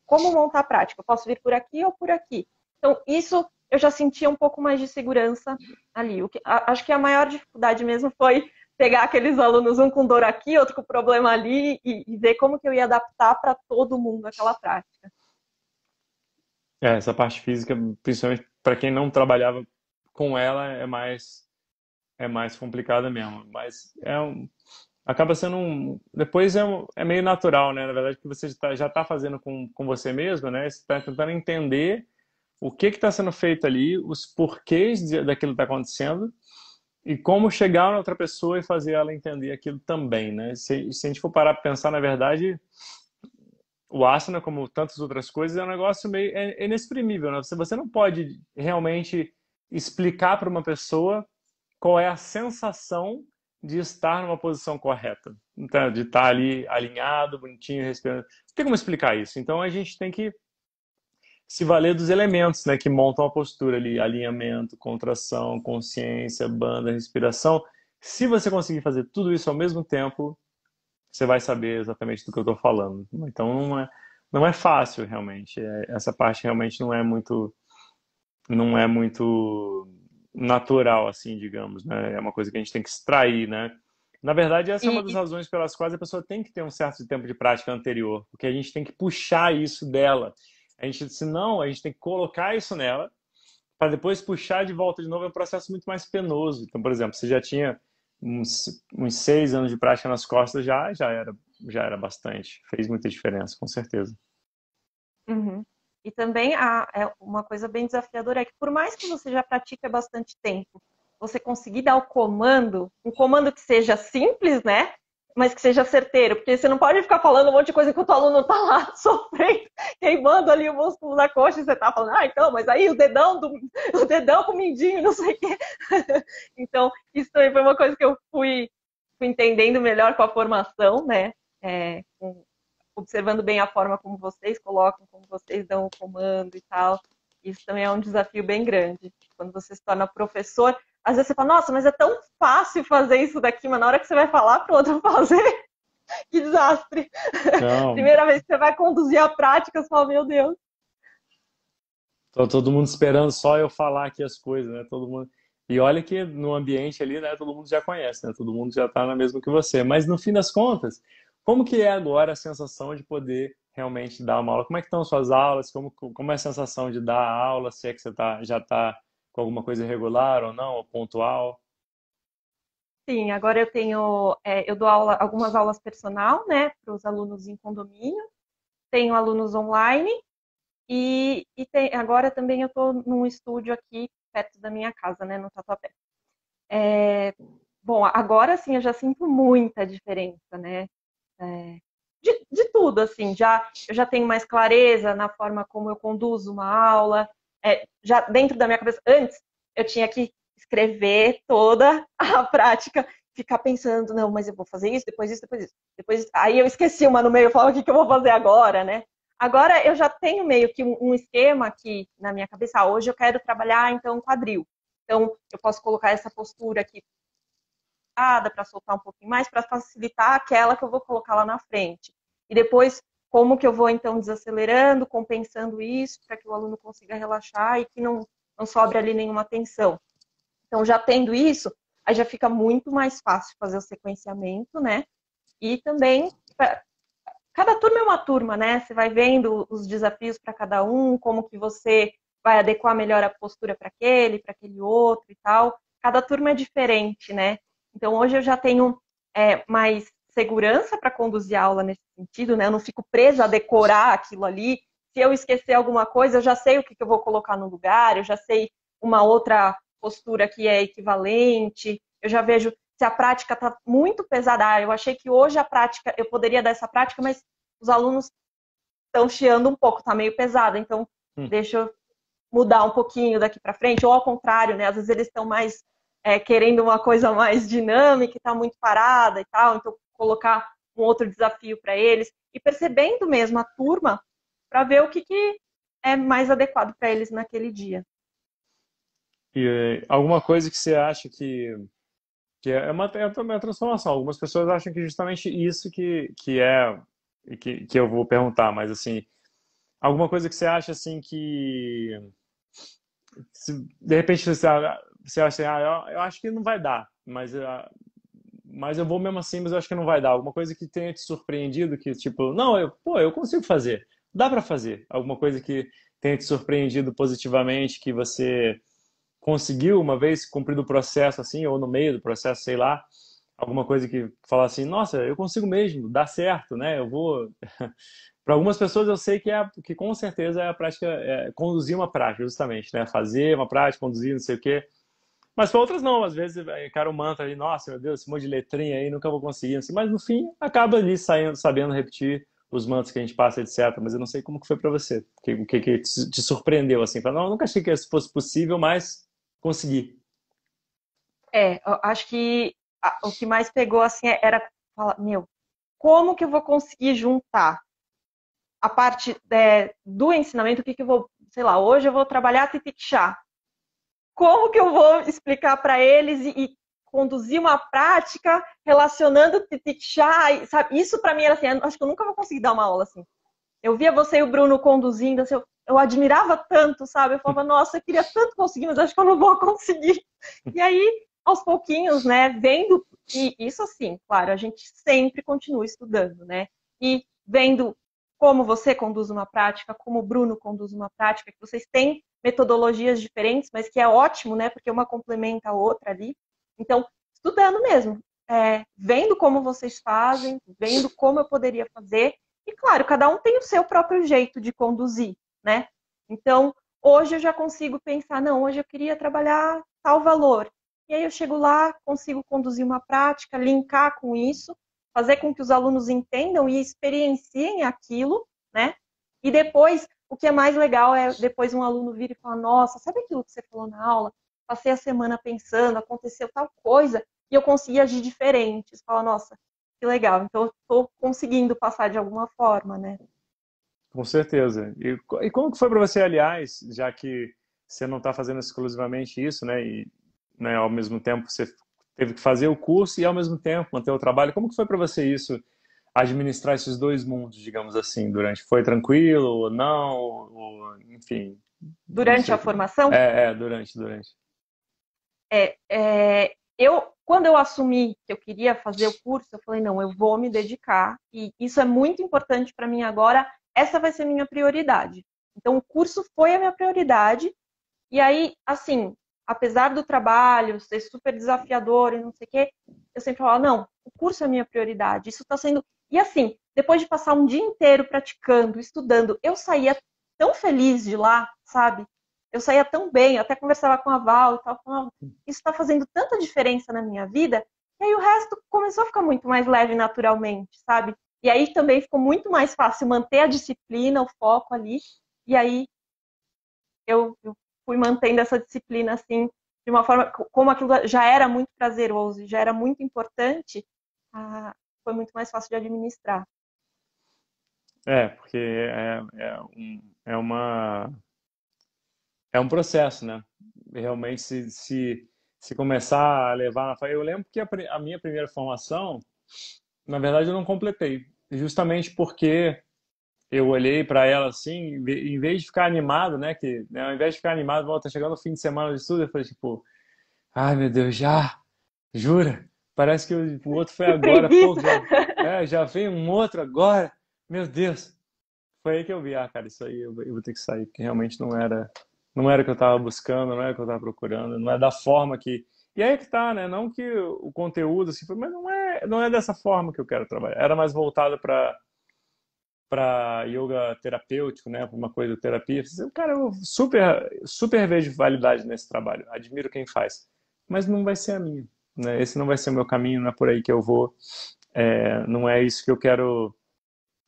Como montar a prática? Eu posso vir por aqui ou por aqui? Então, isso eu já sentia um pouco mais de segurança ali. Acho que a maior dificuldade mesmo foi pegar aqueles alunos, um com dor aqui, outro com problema ali, e ver como que eu ia adaptar para todo mundo aquela prática. Essa parte física, principalmente para quem não trabalhava com ela, é mais complicada mesmo. Mas acaba sendo depois é meio natural, né? Na verdade, que você já tá fazendo com você mesmo, né? Você está tentando entender o que está sendo feito ali, os porquês daquilo que está acontecendo e como chegar na outra pessoa e fazer ela entender aquilo também, né? Se a gente for parar para pensar, na verdade, o asana, como tantas outras coisas, é um negócio meio inexprimível, né? Você não pode realmente explicar para uma pessoa qual é a sensação de estar numa posição correta, então, de estar ali alinhado, bonitinho, respirando. Não tem como explicar isso. Então a gente tem que se valer dos elementos, né, que montam a postura ali, alinhamento, contração, consciência, banda, respiração. Se você conseguir fazer tudo isso ao mesmo tempo, você vai saber exatamente do que eu estou falando. Então não é fácil realmente. Essa parte realmente não é muito natural assim, digamos, né? É uma coisa que a gente tem que extrair, né? Na verdade, essa é uma das E, razões pelas quais a pessoa tem que ter um certo tempo de prática anterior, porque a gente tem que puxar isso dela. Senão, a gente tem que colocar isso nela para depois puxar de volta de novo. É um processo muito mais penoso. Então, por exemplo, você já tinha uns 6 anos de prática nas costas, já era bastante. Fez muita diferença, com certeza. uhum. E também uma coisa bem desafiadora é que por mais que você já pratique há bastante tempo, você conseguir dar o comando, um comando que seja simples, né? Mas que seja certeiro, porque você não pode ficar falando um monte de coisa enquanto o aluno está lá sofrendo, queimando ali o músculo da coxa e você está falando, então, mas aí o dedão com o mindinho, não sei o quê. Então, isso também foi uma coisa que eu fui entendendo melhor com a formação, né? Observando bem a forma como vocês colocam, como vocês dão o comando e tal. Isso também é um desafio bem grande. Quando você se torna professor, às vezes você fala, nossa, mas é tão fácil fazer isso daqui, mas na hora que você vai falar para o outro fazer, que desastre. Não, Primeira vez que você vai conduzir a prática, você fala, meu Deus. tô todo mundo esperando só eu falar aqui as coisas, né? Todo mundo. E olha que no ambiente ali, né, todo mundo já conhece, né? Todo mundo já está na mesma que você. Mas no fim das contas, como que é agora a sensação de poder realmente dar uma aula? Como é que estão suas aulas? Como é a sensação de dar a aula? Se é que você já está com alguma coisa irregular ou não, ou pontual? Sim, agora eu tenho, eu dou algumas aulas personal, né, para os alunos em condomínio, tenho alunos online agora também eu estou num estúdio aqui perto da minha casa, né, no Tatuapé. Bom, agora sim eu já sinto muita diferença, né? É, de tudo, assim, eu já tenho mais clareza na forma como eu conduzo uma aula. Já dentro da minha cabeça, antes eu tinha que escrever toda a prática, ficar pensando, não, mas eu vou fazer isso, depois isso, depois isso. Aí eu esqueci uma no meio, eu falava, o que eu vou fazer agora, né? Agora eu já tenho meio que um esquema aqui na minha cabeça. Hoje eu quero trabalhar, então, quadril. Então, eu posso colocar essa postura aqui para soltar um pouquinho mais, para facilitar aquela que eu vou colocar lá na frente. E depois, como que eu vou, então, desacelerando, compensando isso, para que o aluno consiga relaxar e que não sobre ali nenhuma tensão. Então, já tendo isso, aí já fica muito mais fácil fazer o sequenciamento, né? E também, cada turma é uma turma, né? Você vai vendo os desafios para cada um, como que você vai adequar melhor a postura para aquele outro e tal. Cada turma é diferente, né? Então, hoje eu já tenho mais segurança para conduzir a aula nesse sentido, né? Eu não fico presa a decorar aquilo ali. Se eu esquecer alguma coisa, eu já sei o que eu vou colocar no lugar, eu já sei uma outra postura que é equivalente, eu já vejo se a prática está muito pesada. Eu achei que hoje a prática, eu poderia dar essa prática, mas os alunos estão chiando um pouco, está meio pesada, então deixa eu mudar um pouquinho daqui para frente, ou ao contrário, né? Às vezes eles estão mais querendo uma coisa mais dinâmica, está muito parada e tal, então colocar um outro desafio para eles e percebendo mesmo a turma para ver o que é mais adequado para eles naquele dia. E alguma coisa que você acha que é uma transformação. Algumas pessoas acham que justamente isso que eu vou perguntar, mas assim, alguma coisa que você acha assim que de repente você acha assim, eu acho que não vai dar, mas eu vou mesmo assim, mas eu acho que não vai dar. Alguma coisa que tenha te surpreendido, que tipo, não, eu consigo fazer, dá para fazer. Alguma coisa que tenha te surpreendido positivamente, que você conseguiu uma vez cumprido o processo assim, ou no meio do processo, sei lá, alguma coisa que fala assim, nossa, eu consigo mesmo, dá certo, né? Eu vou. Para algumas pessoas eu sei que com certeza é a prática, conduzir uma prática, justamente, né? Fazer uma prática, conduzir, não sei o quê. Mas para outras não, às vezes cara o mantra ali, nossa, meu Deus, esse monte de letrinha aí, nunca vou conseguir, assim, mas no fim acaba ali saindo, sabendo repetir os mantras que a gente passa, etc. Mas eu não sei como que foi para você, o que te surpreendeu, assim, para não, nunca achei que isso fosse possível, mas consegui. Eu acho que o que mais pegou assim era falar, meu, como que eu vou conseguir juntar a parte do ensinamento, o que eu vou, sei lá, hoje eu vou trabalhar Titikchá. Como que eu vou explicar para eles e conduzir uma prática relacionando Titikchá, sabe? Isso para mim era assim, acho que eu nunca vou conseguir dar uma aula assim. Eu via você e o Bruno conduzindo, assim, eu admirava tanto, sabe? Eu falava, nossa, eu queria tanto conseguir, mas acho que eu não vou conseguir. E aí, aos pouquinhos, né, vendo, e isso assim, claro, a gente sempre continua estudando, né? E vendo como você conduz uma prática, como o Bruno conduz uma prática, que vocês têm metodologias diferentes, mas que é ótimo, né? Porque uma complementa a outra ali. Então, estudando mesmo, vendo como vocês fazem, vendo como eu poderia fazer. E claro, cada um tem o seu próprio jeito de conduzir, né? Então, hoje eu já consigo pensar, não, hoje eu queria trabalhar tal valor. E aí eu chego lá, consigo conduzir uma prática, linkar com isso, fazer com que os alunos entendam e experienciem aquilo, né? E depois, o que é mais legal é depois um aluno vir e falar, nossa, sabe aquilo que você falou na aula? Passei a semana pensando, aconteceu tal coisa, e eu consegui agir diferente. Você fala, nossa, que legal. Então, eu estou conseguindo passar de alguma forma, né? Com certeza. E como que foi para você, aliás, já que você não está fazendo exclusivamente isso, né? E, né, ao mesmo tempo você teve que fazer o curso e ao mesmo tempo manter o trabalho. Como que foi para você isso, administrar esses dois mundos, digamos assim, durante? Foi tranquilo ou não? Enfim, não Durante a sei. formação, Durante. quando eu assumi que eu queria fazer o curso, eu falei, não, eu vou me dedicar, e isso é muito importante para mim agora, essa vai ser minha prioridade. Então, o curso foi a minha prioridade, e aí, assim, apesar do trabalho ser super desafiador e não sei o quê, eu sempre falava, não, o curso é a minha prioridade. Isso está sendo... E assim, depois de passar um dia inteiro praticando, estudando, eu saía tão feliz de lá, sabe? Eu saía tão bem, eu até conversava com a Val e tal, falava, isso está fazendo tanta diferença na minha vida, e aí o resto começou a ficar muito mais leve naturalmente, sabe? E aí também ficou muito mais fácil manter a disciplina, o foco ali, e aí eu fui mantendo essa disciplina assim, de uma forma, como aquilo já era muito prazeroso, já era muito importante, foi muito mais fácil de administrar. Porque é um processo, né? Realmente, se começar a levar na... Eu lembro que a minha primeira formação, na verdade, eu não completei. Justamente porque eu olhei para ela assim, em vez de ficar animado, né? Ao invés de ficar animado, volta chegando o fim de semana de estudo, eu falei, tipo, ai meu Deus, já? Jura? Parece que o outro foi Que agora, pô, preguiça! já veio um outro agora. Meu Deus. Foi aí que eu vi, cara, isso aí eu vou ter que sair, porque realmente não era o que eu estava buscando, não era o que eu estava procurando, não é da forma que... E aí que tá, né? Não que o conteúdo, assim, mas não é dessa forma que eu quero trabalhar. Era mais voltado para yoga terapêutico, né? Para uma coisa terapia. Cara, eu super vejo validade nesse trabalho. Admiro quem faz. Mas não vai ser a minha, né? Esse não vai ser o meu caminho, não é por aí que eu vou. Não é isso que eu quero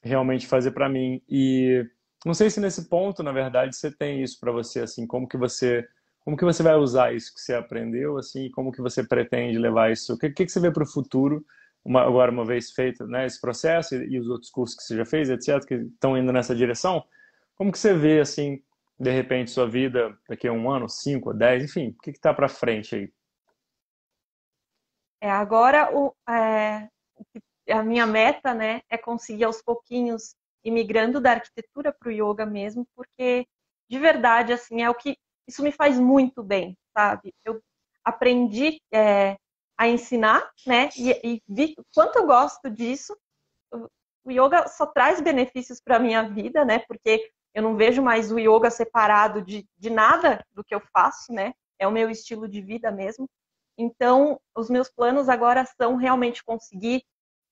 realmente fazer para mim. E não sei se nesse ponto, na verdade, você tem isso para você, assim, como que você vai usar isso que você aprendeu, assim, como que você pretende levar isso? O que você vê para o futuro, agora uma vez feito, né, esse processo e os outros cursos que você já fez, etc, que estão indo nessa direção? Como que você vê, assim, de repente, sua vida daqui a um ano, 5, 10, enfim, o que está para frente aí? Agora a minha meta, né, é conseguir aos pouquinhos ir migrando da arquitetura para o yoga mesmo, porque de verdade, assim, isso me faz muito bem, sabe? Eu aprendi a ensinar, né, e vi o quanto eu gosto disso. O yoga só traz benefícios para a minha vida, né, porque eu não vejo mais o yoga separado de nada do que eu faço, né? É o meu estilo de vida mesmo. Então, os meus planos agora são realmente conseguir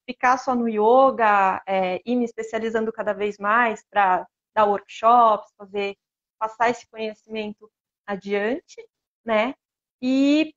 ficar só no yoga, ir me especializando cada vez mais para dar workshops, passar esse conhecimento adiante, né? E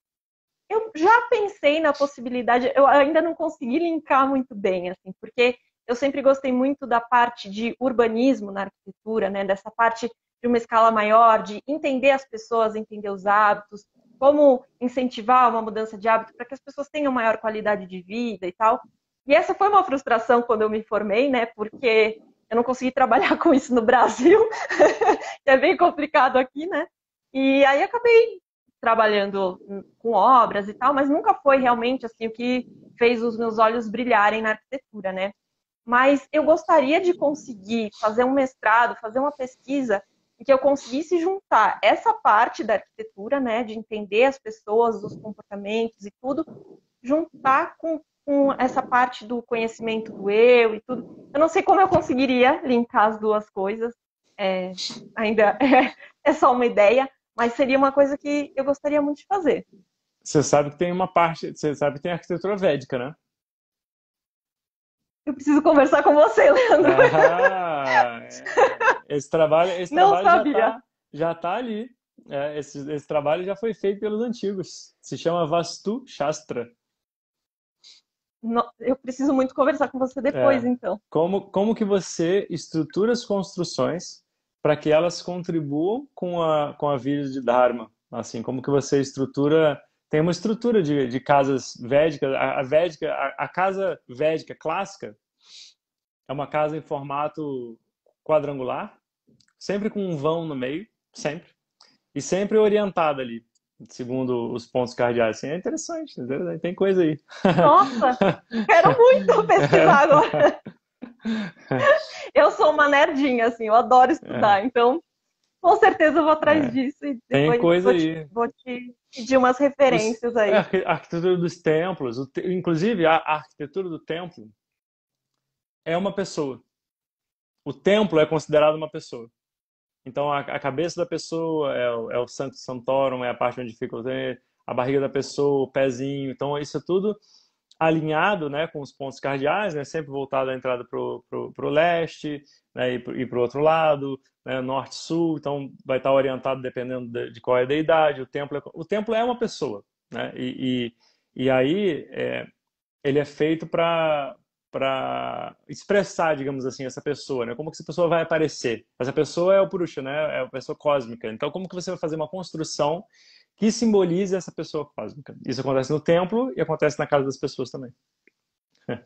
eu já pensei na possibilidade, eu ainda não consegui linkar muito bem, assim, porque eu sempre gostei muito da parte de urbanismo na arquitetura, né? Dessa parte de uma escala maior, de entender as pessoas, entender os hábitos, como incentivar uma mudança de hábito para que as pessoas tenham maior qualidade de vida e tal. E essa foi uma frustração quando eu me formei, né? Porque eu não consegui trabalhar com isso no Brasil, que é bem complicado aqui, né? E aí acabei trabalhando com obras e tal, mas nunca foi realmente assim o que fez os meus olhos brilharem na arquitetura, né? Mas eu gostaria de conseguir fazer um mestrado, fazer uma pesquisa em que eu conseguisse juntar essa parte da arquitetura, né, de entender as pessoas, os comportamentos e tudo, juntar com essa parte do conhecimento do eu e tudo. Eu não sei como eu conseguiria linkar as duas coisas, ainda é só uma ideia, mas seria uma coisa que eu gostaria muito de fazer. Você sabe que tem uma parte, você sabe que tem a arquitetura védica, né? Eu preciso conversar com você, Leandro. Esse Não trabalho sabia. já tá ali. Esse trabalho já foi feito pelos antigos. Se chama Vastu Shastra. Eu preciso muito conversar com você depois, É, então. como que você estrutura as construções para que elas contribuam com a vida de Dharma? Assim, como que você estrutura... Tem uma estrutura de casas védicas. A casa védica clássica é uma casa em formato quadrangular, sempre com um vão no meio, sempre. E sempre orientada ali, segundo os pontos cardeais. Assim, é interessante, tem coisa aí. Nossa, quero muito pesquisar agora. Eu sou uma nerdinha, assim, eu adoro É, estudar, então com certeza eu vou atrás é, disso e tem depois coisa aí. vou te pedir umas referências A aí. arquitetura dos templos, inclusive a arquitetura do templo é uma pessoa. O templo é considerado uma pessoa. Então, a cabeça da pessoa é o Sanctum Sanctorum, é a parte onde fica a barriga da pessoa, o pezinho. Então, isso é tudo alinhado, né, com os pontos cardeais, né, sempre voltado à entrada pro leste, né, e para o outro lado, né, norte-sul. Então, vai estar orientado dependendo de qual é a deidade. O templo é uma pessoa, né, e aí ele é feito para expressar, digamos assim, essa pessoa, né? Como que essa pessoa vai aparecer? Essa pessoa é o Purusha, né? É a pessoa cósmica. Então, como que você vai fazer uma construção que simbolize essa pessoa cósmica? Isso acontece no templo e acontece na casa das pessoas também.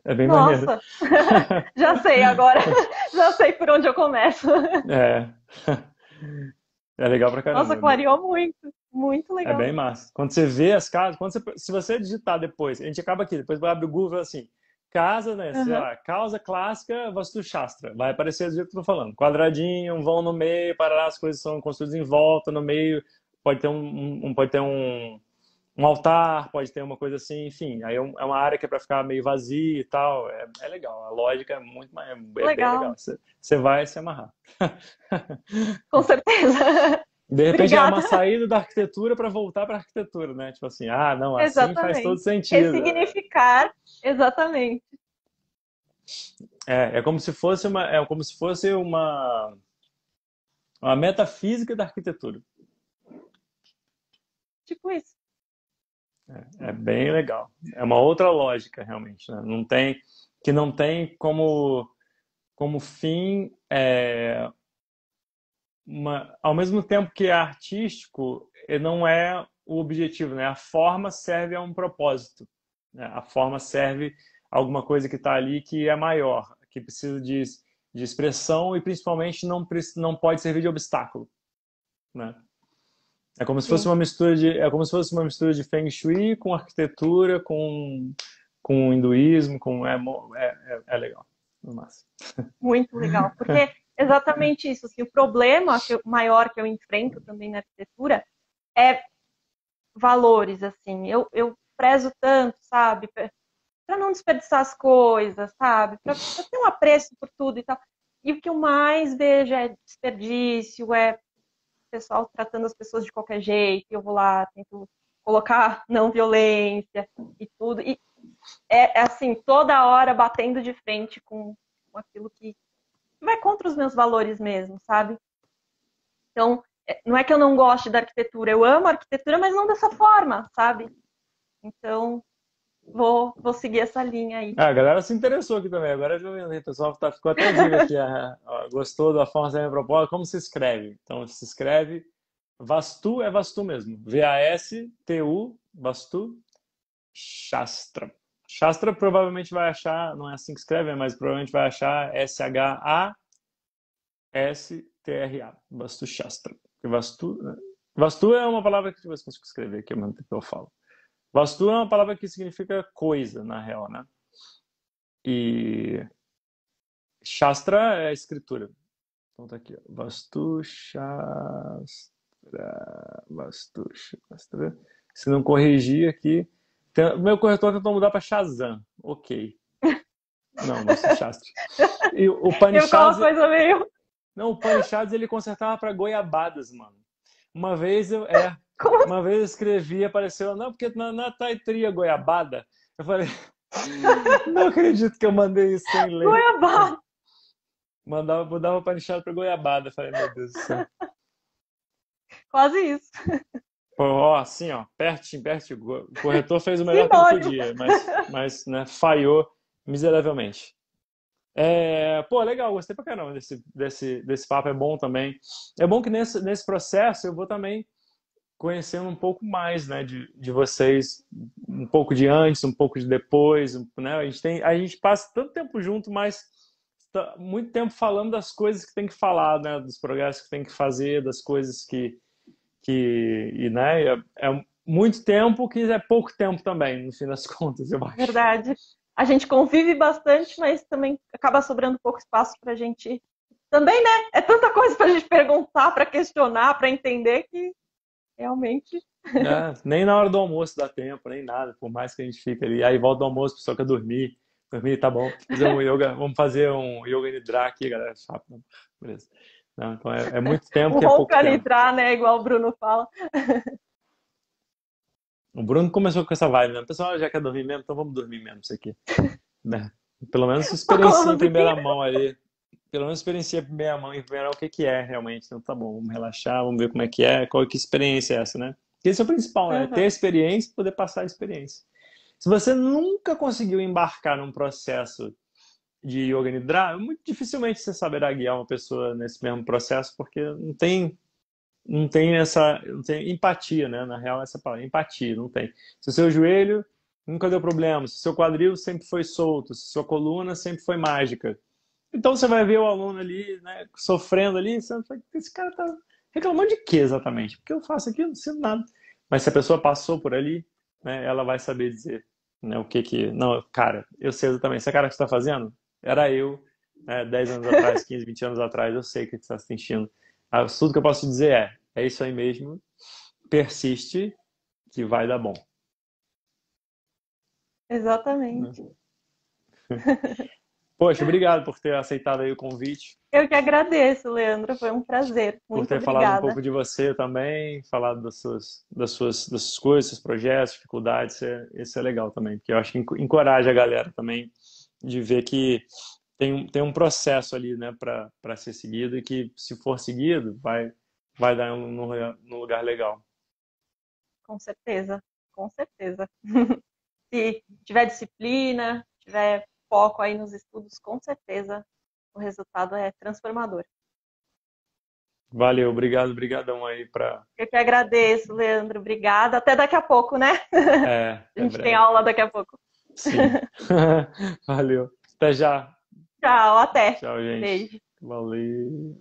É bem maneiro. Nossa, já sei agora, já sei por onde eu começo. É, é legal pra Nossa, caramba. clareou muito, muito É legal. bem massa. Quando você vê as casas, se você digitar depois, a gente acaba aqui, depois vai abrir o Google assim, casa, né, sei Aham. lá, causa clássica Vastu Shastra. Vai aparecer do jeito que eu tô falando. Quadradinho, um vão no meio, para as coisas são construídas em volta, no meio pode ter um altar, pode ter uma coisa assim, enfim. Aí é uma área que é para ficar meio vazia e tal. É legal. A lógica é muito mais, é bem legal. Legal, Você vai se amarrar. com certeza. De repente é uma Obrigada. saída da arquitetura para voltar para a arquitetura, né? Tipo assim, ah, não, assim faz todo Exatamente. sentido. Ressignificar, exatamente. É como se fosse uma metafísica da arquitetura. Tipo isso. É bem legal. É uma outra lógica, realmente, né? Não tem como fim, ao mesmo tempo que é artístico, não é o objetivo, né? A forma serve a um propósito, né? A forma serve a alguma coisa que está ali que é maior, que precisa de expressão e principalmente não pode servir de obstáculo, né? É como se fosse Sim, uma mistura de Feng Shui com arquitetura, com hinduísmo, é legal, é massa. muito legal. Porque exatamente isso. Assim, o problema maior que eu enfrento também na arquitetura é valores. Assim, eu prezo tanto, sabe? Para não desperdiçar as coisas, sabe? Para ter um apreço por tudo e tal. E o que eu mais vejo é desperdício, é o pessoal tratando as pessoas de qualquer jeito. Eu vou lá, tento colocar não violência e tudo. E é assim, toda hora batendo de frente com aquilo que vai contra os meus valores mesmo, sabe? Então, não é que eu não goste da arquitetura, eu amo a arquitetura, mas não dessa forma, sabe? Então, vou seguir essa linha aí. Ah, a galera se interessou aqui também. Agora eu já vi, o pessoal ficou até vivo aqui. Gostou da forma da minha proposta. Como se escreve? Então, se escreve Vastu, é Vastu mesmo. Vastu, Vastu, Shastra. Shastra provavelmente vai achar, não é assim que escreve, mas provavelmente vai achar Shastra. Vastu Shastra. Vastu é uma palavra que você consigo escrever aqui ao mesmo tempo que eu falo. Vastu é uma palavra que significa coisa, na real, né? E Shastra é a escritura. Então tá aqui, ó. Vastu Shastra. Se não corrigir aqui. Meu corretor tentou mudar para Shazam. Ok. Não, Vastu Shastra. E o Ficou uma Panishads. coisa meio. Não, o Panishads ele consertava para goiabadas, mano. Uma vez Como uma vez eu escrevi, apareceu, não, porque na Taitria goiabada. Eu falei, não acredito que eu mandei isso sem ler. goiabada? Mudava Panishads para goiabada. Eu falei, meu Deus do céu. Quase isso. Pô, ó, assim, ó, pertinho, pertinho. O corretor fez o melhor que ele Sinônimo. podia, mas né, falhou miseravelmente. Pô, legal, gostei pra caramba desse papo, é bom também. É bom que nesse processo eu vou também conhecendo um pouco mais, né, de vocês, um pouco de antes, um pouco de depois, né? A gente passa tanto tempo junto, mas muito tempo falando das coisas que tem que falar, né, dos progressos que tem que fazer, das coisas né, é muito tempo que é pouco tempo também, no fim das contas, eu acho. Verdade. A gente convive bastante, mas também acaba sobrando pouco espaço para a gente. Também, né? É tanta coisa para a gente perguntar, para questionar, para entender que realmente. Nem na hora do almoço dá tempo, nem nada, por mais que a gente fique ali. Aí volta do almoço, a pessoa quer dormir. Dormir, tá bom. Vamos fazer um yoga nidra aqui, galera. Rápido. Beleza. Não, então é muito tempo O que é pouco tempo. roncanitrar, né? Igual o Bruno fala. O Bruno começou com essa vibe, né? O pessoal já quer dormir mesmo, então vamos dormir mesmo isso aqui. Né? Pelo menos Tocou experiencia uma em primeira musiquinha. mão ali. Pelo menos experiencia em primeira mão, em primeira mão, o que que é realmente. Então tá bom, vamos relaxar, vamos ver como é que é, qual que experiência é essa, né? Porque esse é o principal, né? Ter a Uhum. experiência e poder passar a experiência. Se você nunca conseguiu embarcar num processo de Yoga Nidra, muito dificilmente você saberá guiar uma pessoa nesse mesmo processo, porque não tem empatia, né? Na real, essa palavra, empatia, não tem. Se o seu joelho nunca deu problema, se o seu quadril sempre foi solto, se a sua coluna sempre foi mágica, então você vai ver o aluno ali, né, sofrendo ali, você vai, esse cara tá reclamando de quê exatamente? Porque eu faço aqui, eu não sei nada. Mas se a pessoa passou por ali, né, ela vai saber dizer, né, o que que... Não, cara, eu sei exatamente. Esse cara que você está fazendo, era eu, né, 10 anos atrás, 15, 20 anos atrás, eu sei o que você está sentindo. Ah, tudo que eu posso dizer é isso aí mesmo, persiste, que vai dar bom. Né? Exatamente. Poxa, obrigado por ter aceitado aí o convite. Eu que agradeço, Leandro. Foi um prazer. Por Muito ter falado um obrigada. pouco de você também, falado das suas coisas, seus projetos, dificuldades, isso é legal também, porque eu acho que encoraja a galera também de ver que tem um processo ali, né, para ser seguido e que, se for seguido, vai dar num lugar legal. Com certeza. Com certeza. Se tiver disciplina, tiver foco aí nos estudos, com certeza o resultado é transformador. Valeu, obrigado, brigadão aí para... Eu que agradeço, Leandro. Obrigada. Até daqui a pouco, né? A Até gente tem breve. aula daqui a pouco. Sim. Valeu. Até já. Tchau, até. Tchau, gente. Beijo. Valeu.